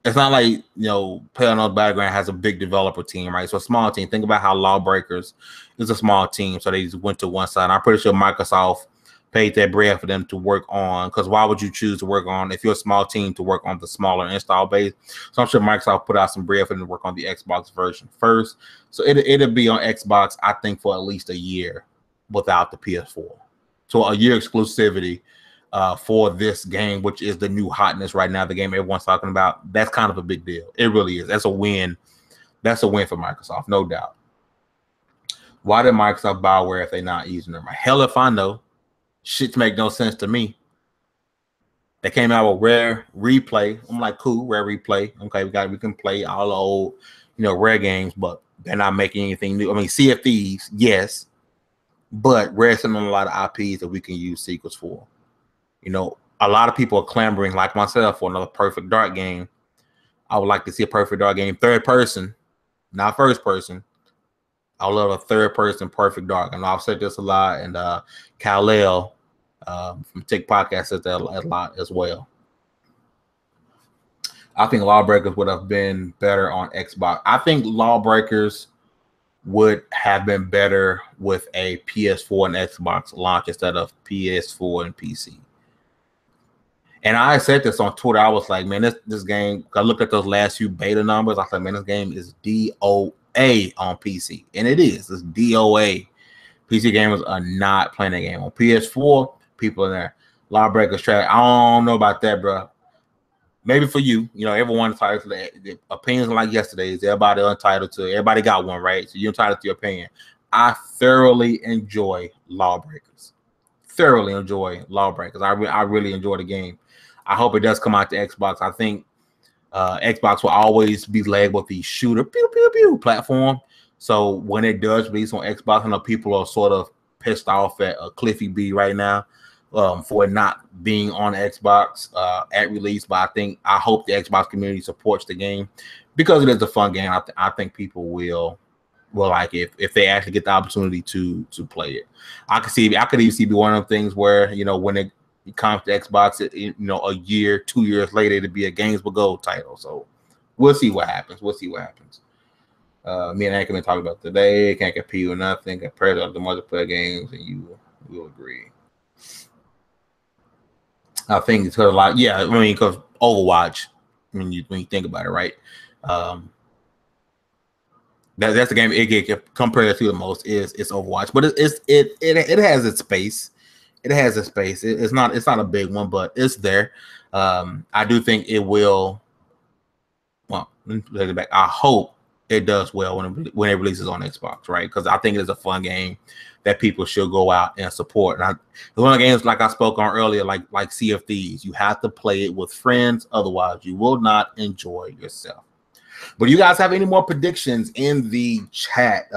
it's not like, you know, PlayerUnknown's Battleground has a big developer team, right? So a small team. Think about how Lawbreakers is a small team, so they just went to one side. I'm pretty sure Microsoft paid that bread for them to work on, because why would you choose to work on, if you're a small team, to work on the smaller install base? So I'm sure Microsoft put out some bread for them to work on the Xbox version first. So it'll be on Xbox, I think, for at least a year without the PS4. So a year exclusivity for this game, which is the new hotness right now, the game everyone's talking about. That's kind of a big deal. It really is. That's a win. That's a win for Microsoft, no doubt. Why did Microsoft Bioware if they're not using them? Hell if I know. Shit make no sense to me. They came out with Rare Replay. I'm like, cool, Rare Replay. Okay, we can play all the old, you know, Rare games, but they're not making anything new. I mean, Sea of Thieves, yes, but Rare's sitting on a lot of IPs that we can use sequels for. You know, a lot of people are clamoring, like myself, for another Perfect Dark game. I would like to see a Perfect Dark game, third person, not first person. I love a third person Perfect Dark. And I've said this a lot, and Kal-El from TiC Podcast says that a lot as well. I think Lawbreakers would have been better on Xbox. I think Lawbreakers would have been better with a PS4 and Xbox launch instead of PS4 and PC. And I said this on Twitter. I was like, man, this game, I looked at those last few beta numbers. I was like, man, this game is DOA on PC. And it is. It's DOA. PC gamers are not playing that game. On PS4, people in there. Lawbreakers track. I don't know about that, bro. Maybe for you, you know, everyone's entitled to the opinions like yesterday's. Everybody entitled to. Everybody got one, right? So you're entitled to your opinion. I thoroughly enjoy Lawbreakers. Thoroughly enjoy Lawbreakers. I really enjoy the game. I hope it does come out to Xbox. I think Xbox will always be labeled the shooter pew pew pew platform. So when it does release on Xbox, I know people are sort of pissed off at Cliffy B right now for it not being on Xbox at release. But I hope the Xbox community supports the game because it is a fun game. I think people will like it if they actually get the opportunity to play it. I could even see one of the things where, you know, when it comes to Xbox, you know, a year, 2 years later, it'll be a Games with Gold title. So we'll see what happens. Me and Hank have been talking about today. Can't compete with nothing compared to the multiplayer games, and you will agree. I think it's because because Overwatch. When you think about it, right? That's the game it get compared to the most is Overwatch, but it has its space. It has a space. It's not a big one, but it's there. I do think it will well, let me take it back. I hope it does well when it releases on Xbox, right? Because I think it is a fun game that people should go out and support. And it's one of the games, like I spoke on earlier, like Sea of Thieves. You have to play it with friends, otherwise you will not enjoy yourself. But you guys have any more predictions in the chat?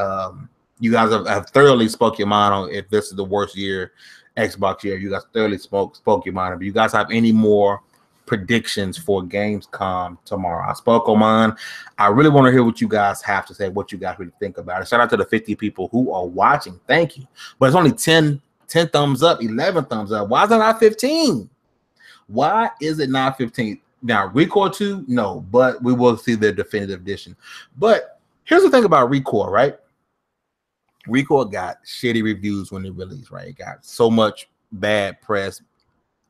You guys have thoroughly spoke your mind on if this is the worst Xbox year. You guys thoroughly spoke your mind. But you guys have any more predictions for Gamescom tomorrow? I spoke on mine. I really want to hear what you guys have to say, what you guys really think about it. Shout out to the 50 people who are watching. Thank you. But it's only 10 thumbs up, 11 thumbs up. Why is it not 15? Why is it not 15? Now, Recore 2, no, but we will see the definitive edition. But here's the thing about Recore, right? Recore got shitty reviews when it released, right? It got so much bad press,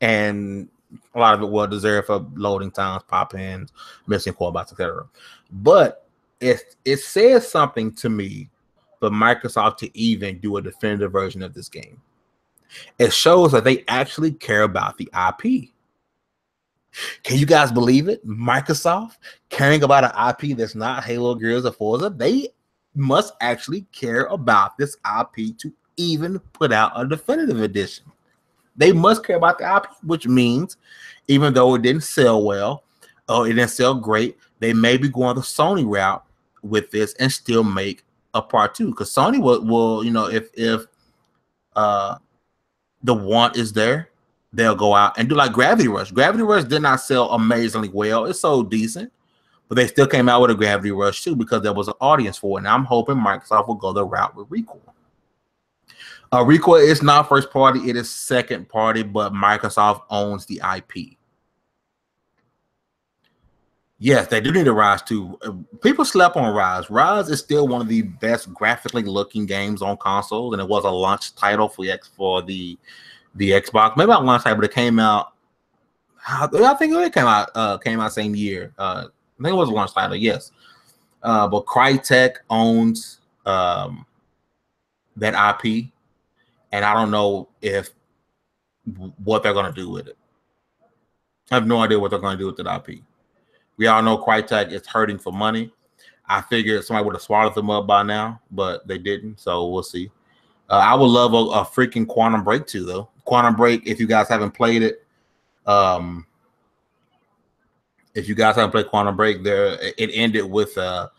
and a lot of it well deserved for loading times, pop-ins, missing core bots, etc. But it says something to me for Microsoft to even do a definitive version of this game. It shows that they actually care about the IP. Can you guys believe it? Microsoft caring about an IP that's not Halo, Gears, or Forza. They must actually care about this IP to even put out a definitive edition. They must care about the IP, which means even though it didn't sell well, or it didn't sell great, they may be going the Sony route with this and still make a part 2. Because Sony will, you know, if the want is there, they'll go out and do like Gravity Rush. Gravity Rush did not sell amazingly well. It sold decent, but they still came out with a Gravity Rush too because there was an audience for it. And I'm hoping Microsoft will go the route with Recore. Recore is not first party. It is second party, but Microsoft owns the IP. Yes, they do need a Rise too. People slept on Rise. Rise is still one of the best graphically looking games on consoles, and it was a launch title for the Xbox. Maybe not launch title, but it came out. I think it came out same year. I think it was a launch title. Yes, but Crytek owns that IP, and I don't know what they're going to do with it. I have no idea what they're going to do with that IP. We all know Crytek is hurting for money. I figured somebody would have swallowed them up by now, but they didn't, so we'll see. I would love a freaking Quantum Break too, though. Quantum Break, if you guys haven't played it, Quantum Break, it ended with a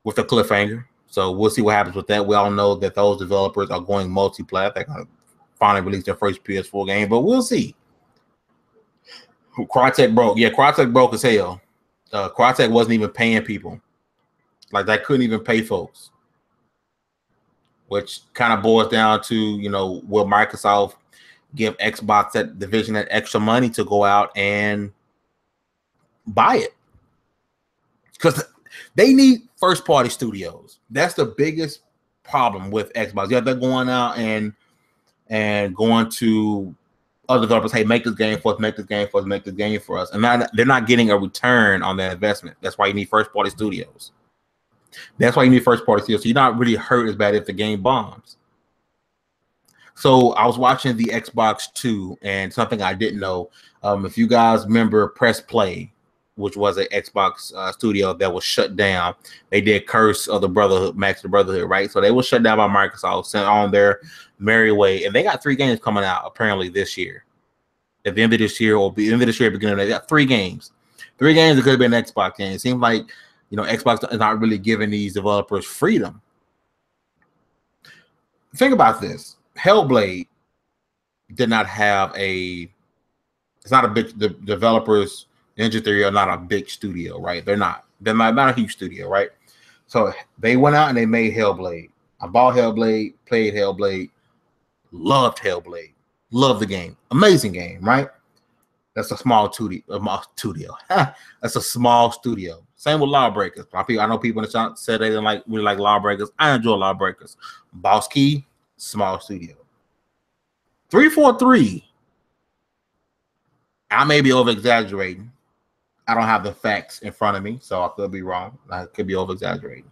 cliffhanger. So we'll see what happens with that. We all know that those developers are going multiplayer. They're going to finally release their first PS4 game, but we'll see. Crytek broke. Yeah, Crytek broke as hell. Crytek wasn't even paying people. Like, they couldn't even pay folks. Which kind of boils down to, you know, will Microsoft give Xbox, that division, that extra money to go out and buy it? Because they need first-party studios. That's the biggest problem with Xbox. Yeah, they're going out and going to other developers, hey, make this game for us, make this game for us, make this game for us. And they're not getting a return on that investment. That's why you need first-party studios. That's why you need first-party studios. So you're not really hurt as bad if the game bombs. So I was watching the Xbox 2, and something I didn't know. If you guys remember Press Play, which was an Xbox studio that was shut down. They did Curse of the Brotherhood, Max the Brotherhood, right? So they were shut down by Microsoft, sent on their merry way. And they got 3 games coming out apparently this year. At the end of this year or the end of this year, beginning of they got 3 games. 3 games that could have been an Xbox game. It seems like, you know, Xbox is not really giving these developers freedom. Think about this. Hellblade did not have it's not a big, the developers, Ninja Theory are not a big studio, right? They're not a huge studio, right? So they went out and they made Hellblade. I bought Hellblade, played Hellblade, loved Hellblade, loved the game. Amazing game, right? That's a small studio. That's a small studio. Same with Lawbreakers. I know people in the chat said they didn't really like Lawbreakers. I enjoy Lawbreakers. Boss Key, small studio. 343. I may be over exaggerating. I don't have the facts in front of me, so I could be wrong. I could be over exaggerating.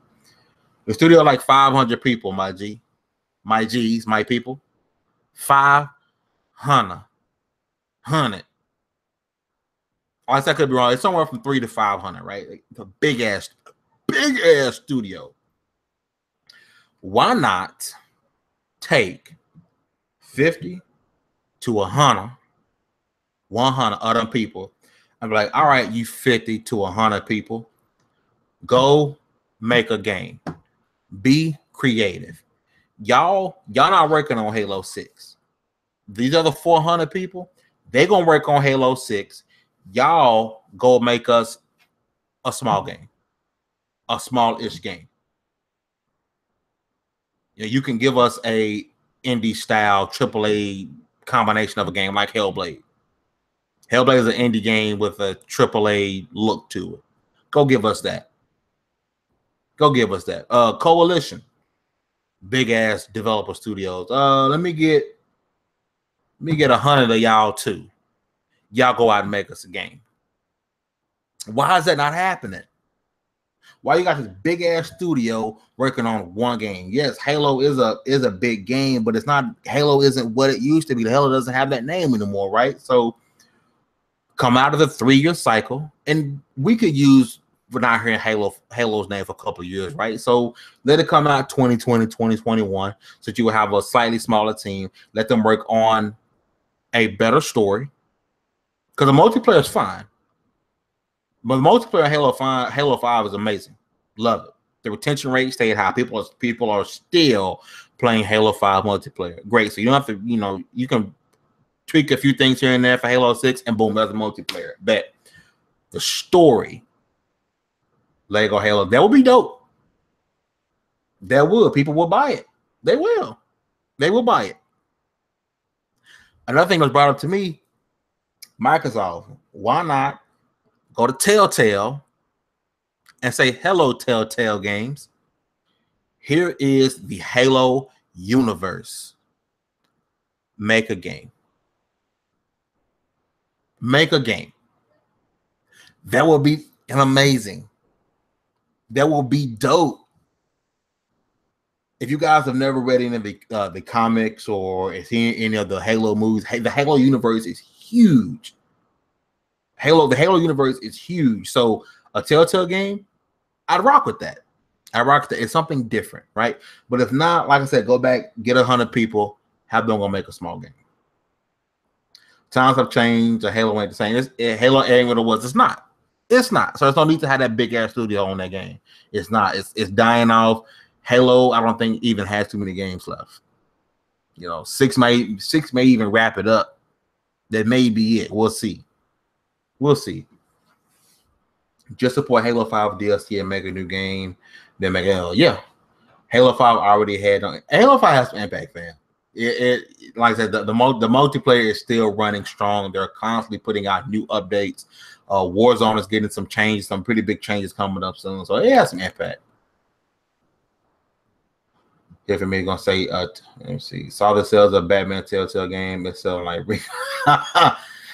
The studio like 500 people, my G. My G's, my people. 500. I said I could be wrong. It's somewhere from 300 to 500, right? Like, it's a big ass studio. Why not take 50 to 100 other people and be like, all right, you 50 to 100 people, go make a game. Be creative. Y'all not working on Halo 6. These other 400 people, they gonna work on Halo 6. Y'all go make us a small game, a small-ish game. You can give us a indie style AAA combination of a game like Hellblade. Hellblade is an indie game with a AAA look to it. Go give us that. Go give us that. Coalition, big ass developer studios. Let me get 100 of y'all too. Y'all go out and make us a game. Why is that not happening? Why you got this big ass studio working on one game? Yes, Halo is a big game, but it's not. Halo isn't what it used to be. The Halo doesn't have that name anymore, right? So come out of the 3-year cycle, and we could use. We're not hearing Halo's name for a couple of years, right? So let it come out 2020, 2021, so that you will have a slightly smaller team. Let them work on a better story, because the multiplayer is fine. But the multiplayer Halo 5 is amazing. Love it. The retention rate stayed high. People are still playing Halo 5 multiplayer. Great. So you don't have to, you can tweak a few things here and there for Halo 6, and boom, that's a multiplayer. Bet. The story, Lego Halo, that would be dope. That would. People will buy it. They will. They will buy it. Another thing that was brought up to me, Microsoft, why not go to Telltale and say, hello, Telltale Games. Here is the Halo universe. Make a game. Make a game. That will be amazing. That will be dope. If you guys have never read any of the comics or seen any of the Halo movies, the Halo universe is huge. The Halo universe is huge. So a Telltale game, I'd rock with that. It's something different, right? But if not, like I said, go back, get 100 people, have them go make a small game. Times have changed. The Halo ain't the same. Halo ain't what it was. It's not. It's not. So there's no need to have that big ass studio on that game. It's not. It's dying off. Halo, I don't think even has too many games left. 6 may even wrap it up. That may be it. We'll see. We'll see. Just support Halo 5 DLC and make a new game. Then make Halo. Yeah. Halo 5 already had Halo 5 has some impact, fam. It like I said, the multiplayer is still running strong. They're constantly putting out new updates. Warzone is getting some changes, some pretty big changes coming up soon. So it has some impact. If me gonna say, let me see. Saw the sales of Batman Telltale game. It's selling like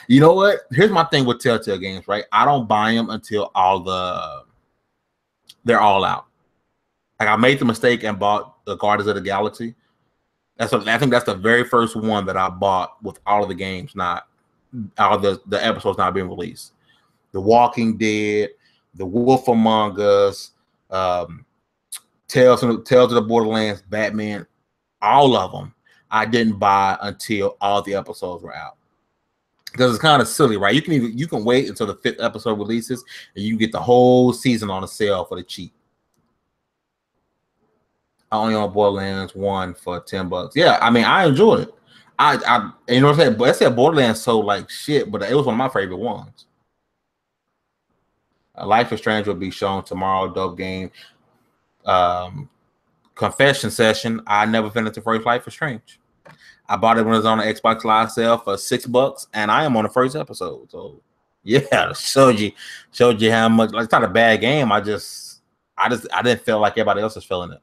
you know what? Here's my thing with Telltale games, right? I don't buy them until they're all out. Like I made the mistake and bought the Guardians of the Galaxy. I think that's the very first one that I bought with all of the games, not all of the episodes not being released. The Walking Dead, The Wolf Among Us, Tales of the Borderlands, Batman, all of them I didn't buy until all the episodes were out. Because it's kind of silly, right? You can wait until the 5th episode releases and you can get the whole season on a sale for the cheap. I only own Borderlands 1 for $10. Yeah, I mean I enjoyed it. I you know what I'm saying? I said Borderlands sold like shit, but it was one of my favorite ones. Life is Strange will be shown tomorrow. Dope game. Confession session. I never finished the first Life is Strange. I bought it when it was on the Xbox Live sale for $6, and I am on the first episode. So yeah, showed you how much. Like, it's not a bad game. I didn't feel like everybody else is feeling it.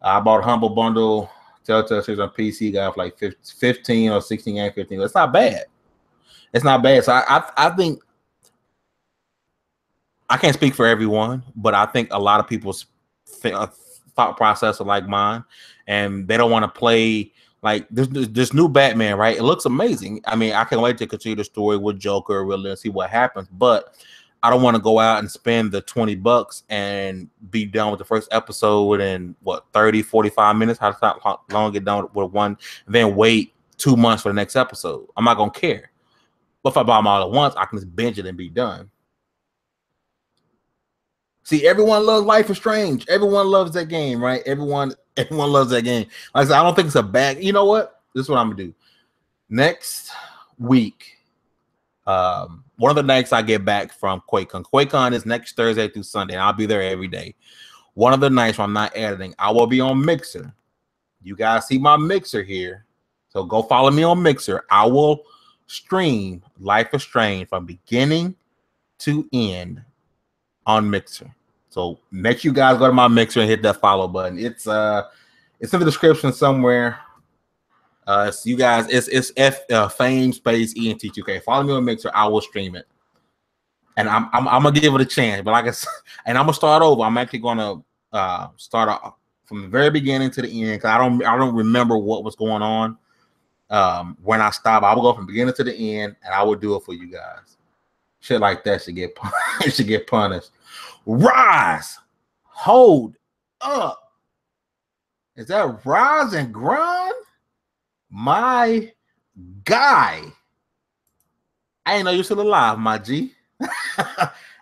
I bought a Humble Bundle. Telltale series on PC got like 15 or 16 and 15. It's not bad. It's not bad. So I think I can't speak for everyone, but I think a lot of people's thought process are like mine, and they don't want to play Like this new Batman, right? It looks amazing. I mean, I can't wait to continue the story with Joker, really, and see what happens. But I don't want to go out and spend the $20 and be done with the first episode in what 30, 45 minutes. How long get done with one, and then wait 2 months for the next episode. I'm not gonna care. But if I buy them all at once, I can just binge it and be done. See, everyone loves Life is Strange. Everyone loves that game, right? Everyone loves that game. Like I said, I don't think it's a bad. You know what? This is what I'm gonna do. Next week, one of the nights I get back from QuakeCon. QuakeCon is next Thursday through Sunday, and I'll be there every day. One of the nights when I'm not editing, I will be on Mixer. You guys see my Mixer here, so go follow me on Mixer. I will stream Life is Strange from beginning to end on Mixer. So make sure you guys go to my Mixer and hit that follow button. It's in the description somewhere. So you guys, it's Fame Space ENT2K. Follow me on Mixer. I will stream it, and I'm gonna give it a chance. But like I said, and I'm gonna start over. I'm actually gonna start off from the very beginning to the end, because I don't remember what was going on when I stop. I will go from beginning to the end, and I will do it for you guys. Shit like that should get punished. Rise, hold up. Is that Rise and Grind? My guy. I didn't know you're still alive, my G.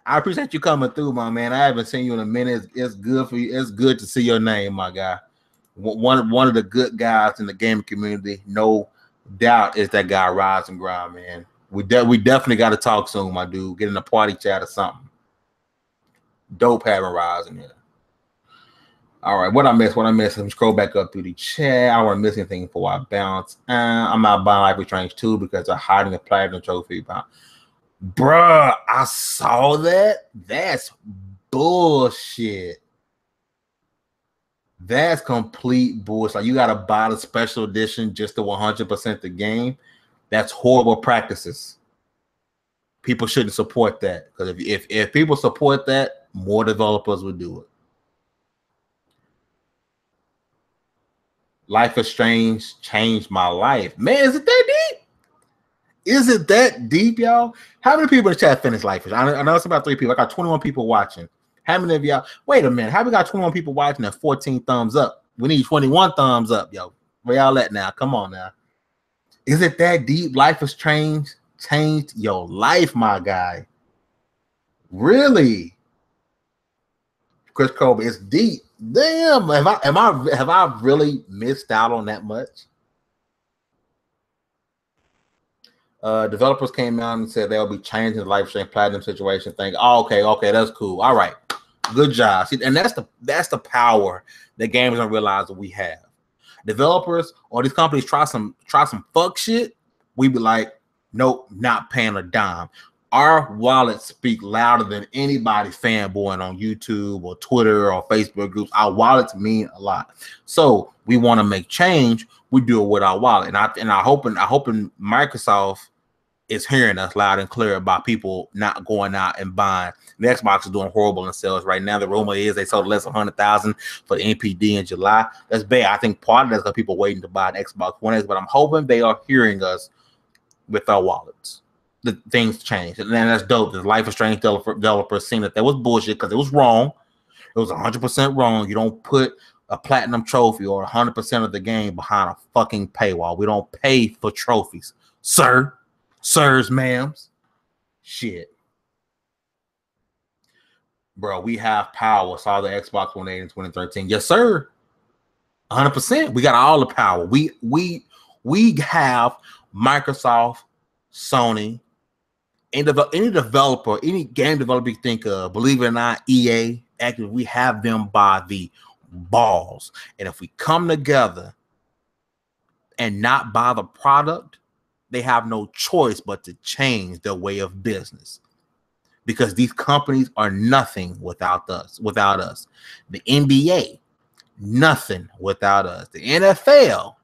I appreciate you coming through, my man. I haven't seen you in a minute. It's good for you. It's good to see your name, my guy. One of the good guys in the gaming community, no doubt, is that guy Rise and Grind, man. We definitely got to talk soon, my dude. Get in a party chat or something. Dope having Rise in here. All right, what I missed? Let me scroll back up through the chat. I don't want to miss anything before I bounce. I'm not buying Life is Strange 2 because they're hiding the platinum trophy. Bruh, I saw that. That's bullshit. That's complete bullshit. Like, you got to buy the special edition just to 100% the game. That's horrible practices. People shouldn't support that, because if people support that, more developers would do it. Life is Strange changed my life. Man, is it that deep? Is it that deep, y'all? How many people in the chat finished Life is Strange? I know it's about 3 people. I got 21 people watching. How many of y'all? Wait a minute. How we got 21 people watching and 14 thumbs up? We need 21 thumbs up, yo. Where y'all at now? Come on now. Is it that deep? Life is Strange changed your life, my guy. Really? Chris Colby, it's deep. Damn, have I really missed out on that much? Developers came out and said they'll be changing the Life is Strange Platinum situation thing. Oh, okay, that's cool. All right, good job. See, and that's the power that gamers don't realize that we have. Developers or these companies try some fuck shit, we be like, nope, not paying a dime. Our wallets speak louder than anybody's fanboying on YouTube or Twitter or Facebook groups. Our wallets mean a lot. So we want to make change. We do it with our wallet. And I hoping Microsoft is hearing us loud and clear about people not going out and buying. The Xbox is doing horrible in sales right now. The rumor is they sold less than 100,000 for the NPD in July. That's bad. I think part of that's because people waiting to buy an Xbox One X, but I'm hoping they are hearing us with our wallets. The things change, and then that's dope. The Life is Strange developers seen that was bullshit because it was wrong. It was 100% wrong. You don't put a platinum trophy or 100% of the game behind a fucking paywall. We don't pay for trophies, sirs, ma'ams. Shit, bro. We have power. Saw the Xbox One 8 in 2013. Yes, sir. 100%. We got all the power. We have Microsoft, Sony. Any developer, any game developer you think of, believe it or not, EA, Active, we have them by the balls. And if we come together and not buy the product, they have no choice but to change their way of business. Because these companies are nothing without us. The NBA, nothing without us. The NFL,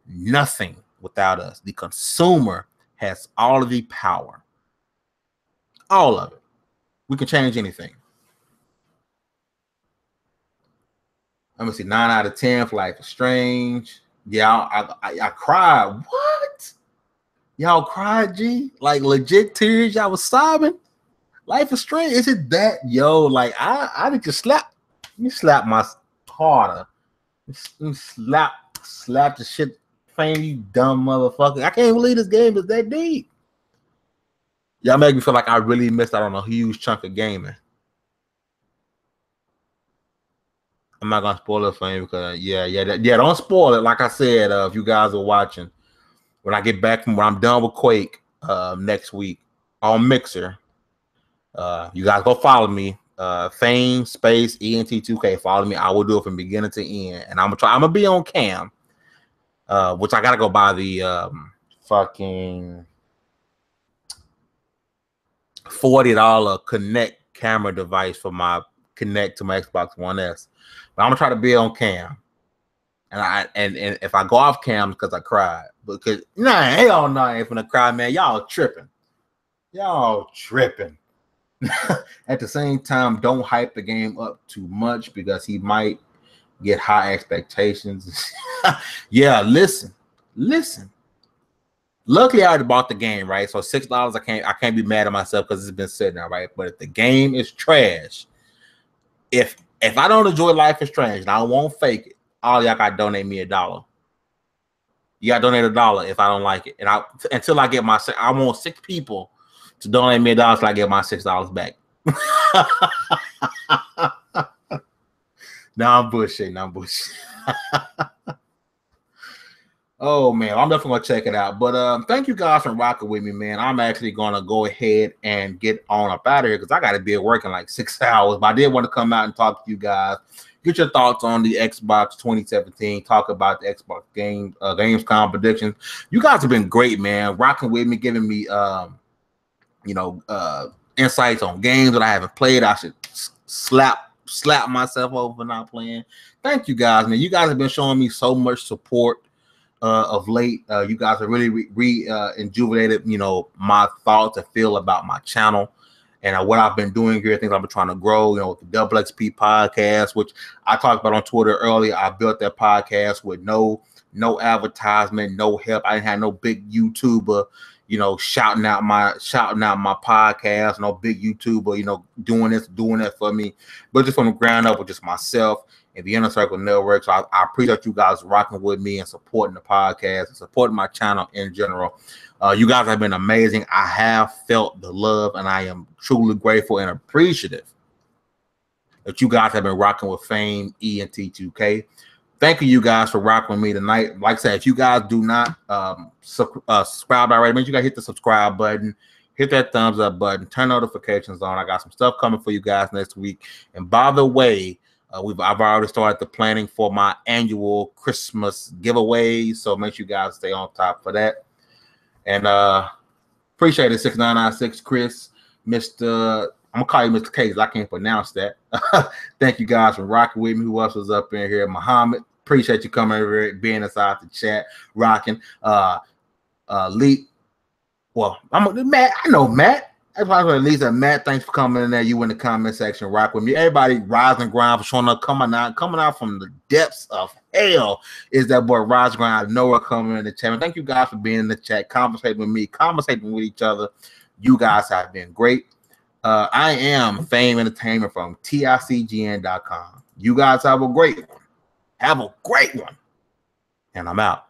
nothing without us. The consumer has all of the power. All of it. We can change anything. Let me see. 9 out of 10 for Life is Strange. Yeah, I cried. What? Y'all cried, G? Like legit tears? Y'all was sobbing? Life is Strange. Is it that, yo? Like I need to slap. You slap my harder. You slap the shit. Fame, you dumb motherfucker. I can't believe this game is that deep. Y'all make me feel like I really missed out on a huge chunk of gaming. I'm not gonna spoil it for you because don't spoil it. Like I said, if you guys are watching, when I get back from when I'm done with Quake next week on Mixer, you guys go follow me. Fame space ENT2K. Follow me. I will do it from beginning to end, and I'm gonna be on cam, which I gotta go buy the fucking $40 Connect camera device for my Connect to my Xbox One S. But I'm gonna try to be on cam, and if I go off cam because I cried, because hell no, I ain't finna cry, man. Y'all tripping. At the same time, don't hype the game up too much because he might get high expectations. Yeah, listen. Luckily, I already bought the game, right? So $6, I can't be mad at myself because it's been sitting there, right? But if the game is trash, if I don't enjoy Life is Strange and I won't fake it, all y'all gotta donate me $1. You gotta donate $1 if I don't like it, and until I get I want 6 people to donate me $1 till I get my $6 back. I'm bullshitting. Oh man, I'm definitely gonna check it out. But thank you guys for rocking with me, man. I'm actually gonna go ahead and get on up out of here because I gotta be at work in like 6 hours. But I did want to come out and talk to you guys, get your thoughts on the Xbox 2017, talk about the Xbox Gamescom predictions. You guys have been great, man, rocking with me, giving me insights on games that I haven't played. I should slap myself over for not playing. Thank you guys, man. You guys have been showing me so much support of late. You guys have really rejuvenated, my thoughts and feel about my channel and what I've been doing here, things I've been trying to grow, with the Double XP podcast, which I talked about on Twitter earlier. I built that podcast with no advertisement, no help. I didn't have no big YouTuber, shouting out my podcast, no big YouTuber, doing that for me, but just from the ground up with just myself and the Inner Circle Network. So I appreciate you guys rocking with me and supporting the podcast and supporting my channel in general. You guys have been amazing. I have felt the love, and I am truly grateful and appreciative that you guys have been rocking with Fame ENT2K. Thank you guys for rocking with me tonight. Like I said, if you guys do not subscribe already, make sure you guys hit the subscribe button, hit that thumbs up button, turn notifications on. I got some stuff coming for you guys next week. And by the way, I've already started the planning for my annual Christmas giveaway, so make sure you guys stay on top for that. And appreciate it, 6996 Chris, Mr. I'm gonna call you Mr. K because I can't pronounce that. Thank you guys for rocking with me. Who else was up in here? Muhammad, appreciate you coming over here, being inside the chat, rocking. Lee, well, Matt. I know Matt. That's probably Lisa. Matt, thanks for coming in there. You in the comment section, rock with me. Everybody, rise and grind for showing up, coming out from the depths of hell. Is that boy Rise and Grind? I know we're coming in the chat. And thank you guys for being in the chat, conversating with me, conversating with each other. You guys have been great. I am Fame Entertainment from TiCGN.com. You guys have a great one. And I'm out.